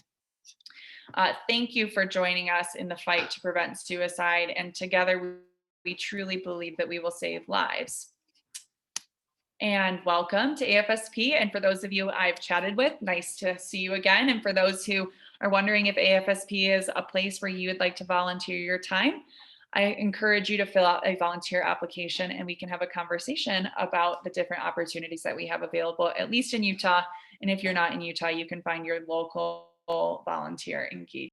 [SPEAKER 4] Thank you for joining us in the fight to prevent suicide. And together, we truly believe that we will save lives. And welcome to AFSP. And for those of you I've chatted with, nice to see you again. And for those who are wondering if AFSP is a place where you would like to volunteer your time, I encourage you to fill out a volunteer application and we can have a conversation about the different opportunities that we have available, at least in Utah. And if you're not in Utah, you can find your local volunteer engagement.